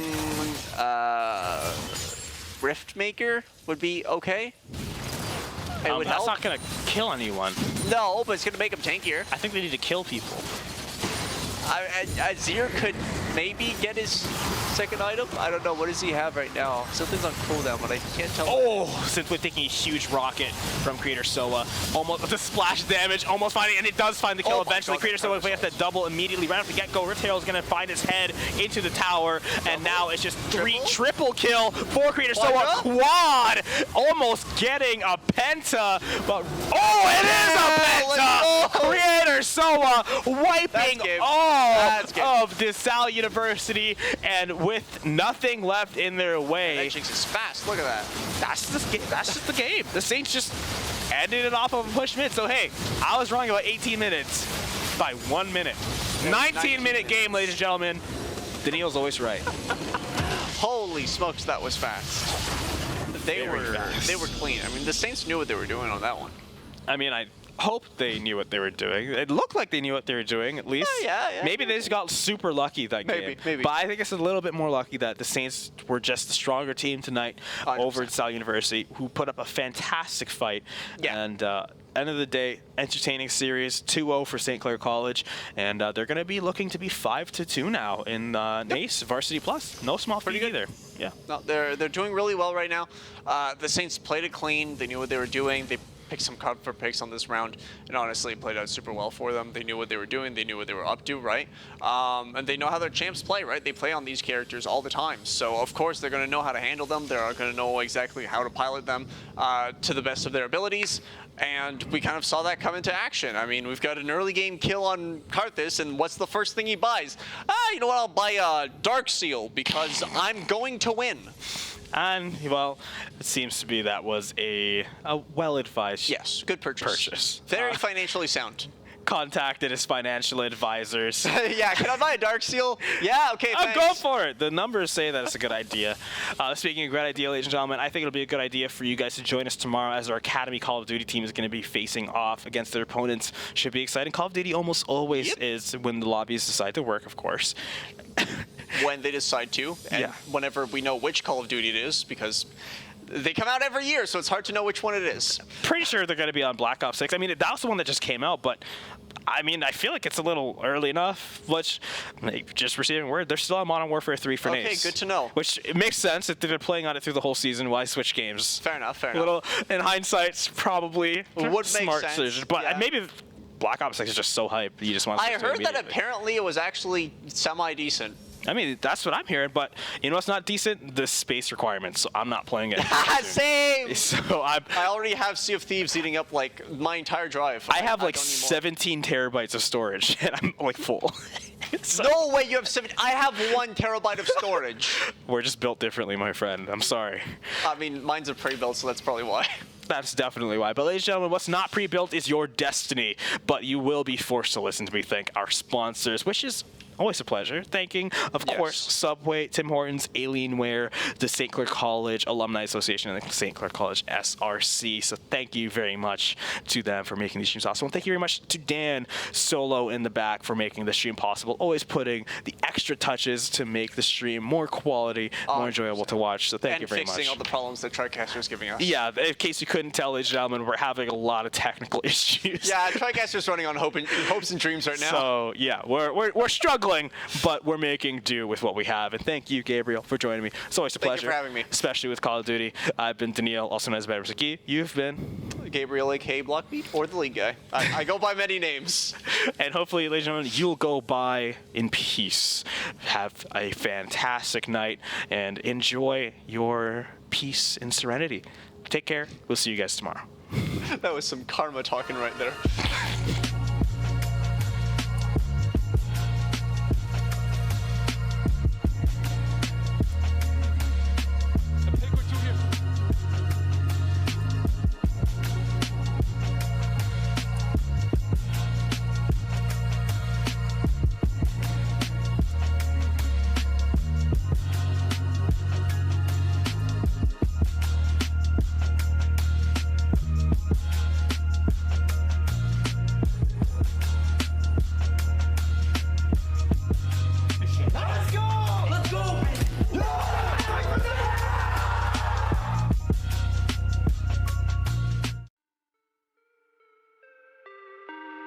Riftmaker would be okay. It would help. That's not going to kill anyone. No, but it's going to make him tankier. I think they need to kill people. Azir could maybe get his second item. I don't know. What does he have right now? Something's on cooldown, but I can't tell. Oh, since we're taking a huge rocket from Creator Soa. Almost the splash damage, almost finding, and it does find the kill eventually. Creator Soa has that double immediately. Right off the get-go, Rift Herald is going to find his head into the tower, and now it's just triple kill for Creator Soa. Quad! Almost getting a penta, but it is a penta! Creator Soa wiping all of DeSales University, and with nothing left in their way. That Jinx is fast. Look at that. That's just the game. The Saints just ended it off of a push mid. So hey, I was wrong about 18 minutes by 1 minute. 19-minute game, ladies and gentlemen. Daniil's always right. Holy smokes, that was fast. They were clean. I mean, the Saints knew what they were doing on that one. I mean, hope they knew what they were doing. It looked like they knew what they were doing, at least. Yeah. Maybe they just got super lucky that game. Maybe. But I think it's a little bit more lucky that the Saints were just the stronger team tonight 100%. over at Sal University, who put up a fantastic fight. Yeah. And end of the day, entertaining series, 2-0 for St. Clair College, and they're going to be looking to be 5-2 now in NACE Varsity Plus. No small feat either. Yeah. No, they're doing really well right now. The Saints played it clean. They knew what they were doing. They picked some cover picks on this round, and honestly, it played out super well for them. They knew what they were doing. They knew what they were up to, right? And they know how their champs play, right? They play on these characters all the time. So, of course, they're going to know how to handle them. They're going to know exactly how to pilot them to the best of their abilities. And we kind of saw that come into action. I mean, we've got an early game kill on Karthus, and what's the first thing he buys? You know what? I'll buy a Dark Seal because I'm going to win. And, well, it seems to be that was a well-advised Good purchase. Very financially sound. Contacted his financial advisors. Yeah, can I buy a Dark Seal? Yeah, okay, thanks. Go for it. The numbers say that it's a good idea. Speaking of great idea, ladies and gentlemen, I think it'll be a good idea for you guys to join us tomorrow as our Academy Call of Duty team is going to be facing off against their opponents. Should be exciting. Call of Duty almost always is when the lobbies decide to work, of course. When they decide to, and whenever we know which Call of Duty it is, because they come out every year, so it's hard to know which one it is. Pretty sure they're going to be on Black Ops 6. I mean, that was the one that just came out, but I mean, I feel like it's a little early enough. Just receiving word, they're still on Modern Warfare 3 for NACE. Okay, good to know. Which it makes sense if they've been playing on it through the whole season. Why switch games? Fair enough. In hindsight, it's probably Would make smart sense, decision. But yeah. maybe Black Ops 6 is just so hype, you just want to I switch to heard that immediately. apparently it was actually semi-decent. I mean, that's what I'm hearing, but you know what's not decent? The space requirements. So I'm not playing it. Same! So I already have Sea of Thieves eating up, like, my entire drive. I have like don't need more. 17 terabytes of storage, and I'm like full. So No way you have 7. I have 1 terabyte of storage. we're just built differently, my friend. I'm sorry. I mean, mine's a pre-built, so that's probably why. That's definitely why. But ladies and gentlemen, what's not pre-built is your destiny. But you will be forced to listen to me thank our sponsors, which is always a pleasure. Thanking, of course, Subway, Tim Hortons, Alienware, the St. Clair College Alumni Association, and the St. Clair College SRC. So thank you very much to them for making these streams awesome. And thank you very much to Dan Solo in the back for making the stream possible, always putting the extra touches to make the stream more quality, more enjoyable to watch. So thank you very much. And fixing all the problems that TriCaster is giving us. Yeah, in case you couldn't tell, ladies and gentlemen, we're having a lot of technical issues. Yeah, TriCaster's running on hopes and dreams right now. So yeah, we're struggling, but we're making do with what we have. And thank you, Gabriel, for joining me. It's always a pleasure. Thank you for having me. Especially with Call of Duty. I've been Daniil, also known as Better Saki. You've been Gabriel, aka Blockbeat, or the league guy. I go by many names. And hopefully, ladies and gentlemen, you'll go by in peace. Have a fantastic night and enjoy your peace and serenity. Take care. We'll see you guys tomorrow. That was some karma talking right there.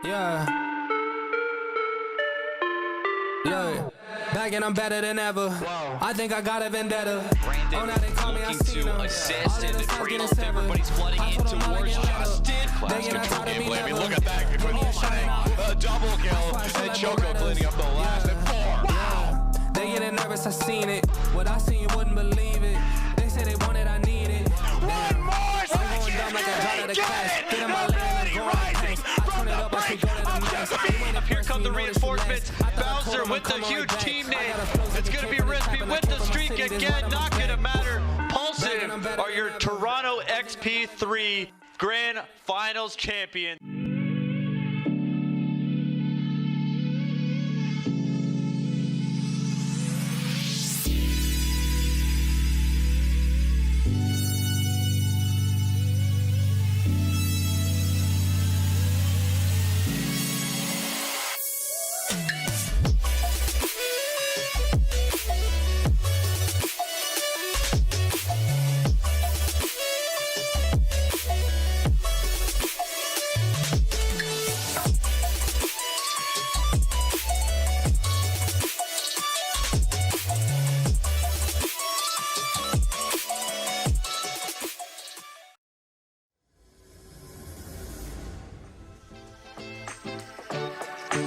Yeah. Look, back and I'm better than ever. I think I got a vendetta. Brandon now they call me, I looking seen to them. assist All and of the to time bring getting everybody's flooding I told in them all towards again, Justin. They get Control tired of game, me baby. never. Look at that. Good Give me a shot. a double kill. And Choco cleaning up the last and 4. They getting nervous, I seen it. What I seen, you wouldn't believe it. They say they want it, I need it. One more I'm going dumb like a drop of the cash. Get in my lane and go on tanks. I turn it up, I should go to the max. Here come the reinforcements. Bowser with the huge team name. It's going to be Risky with the streak again. Not going to matter. Pulsive are your Toronto XP3 Grand Finals champions.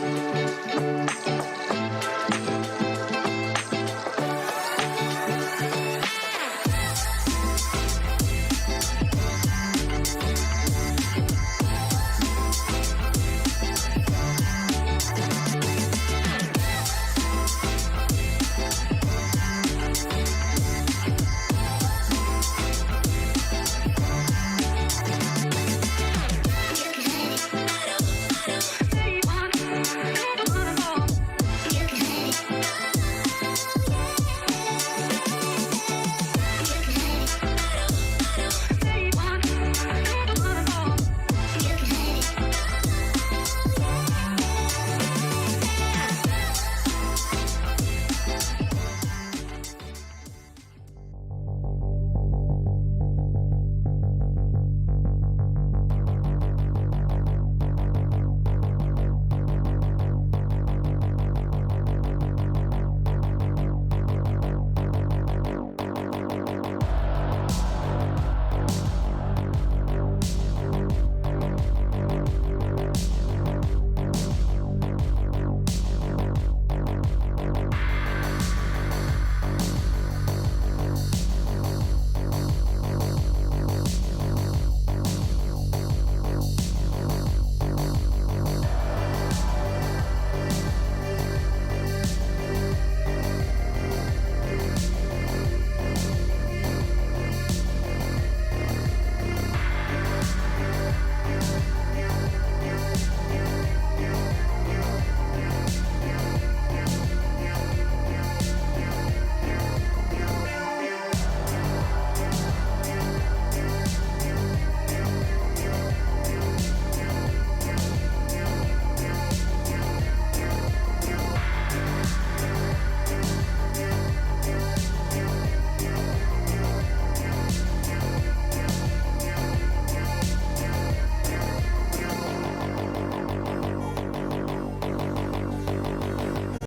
Bye.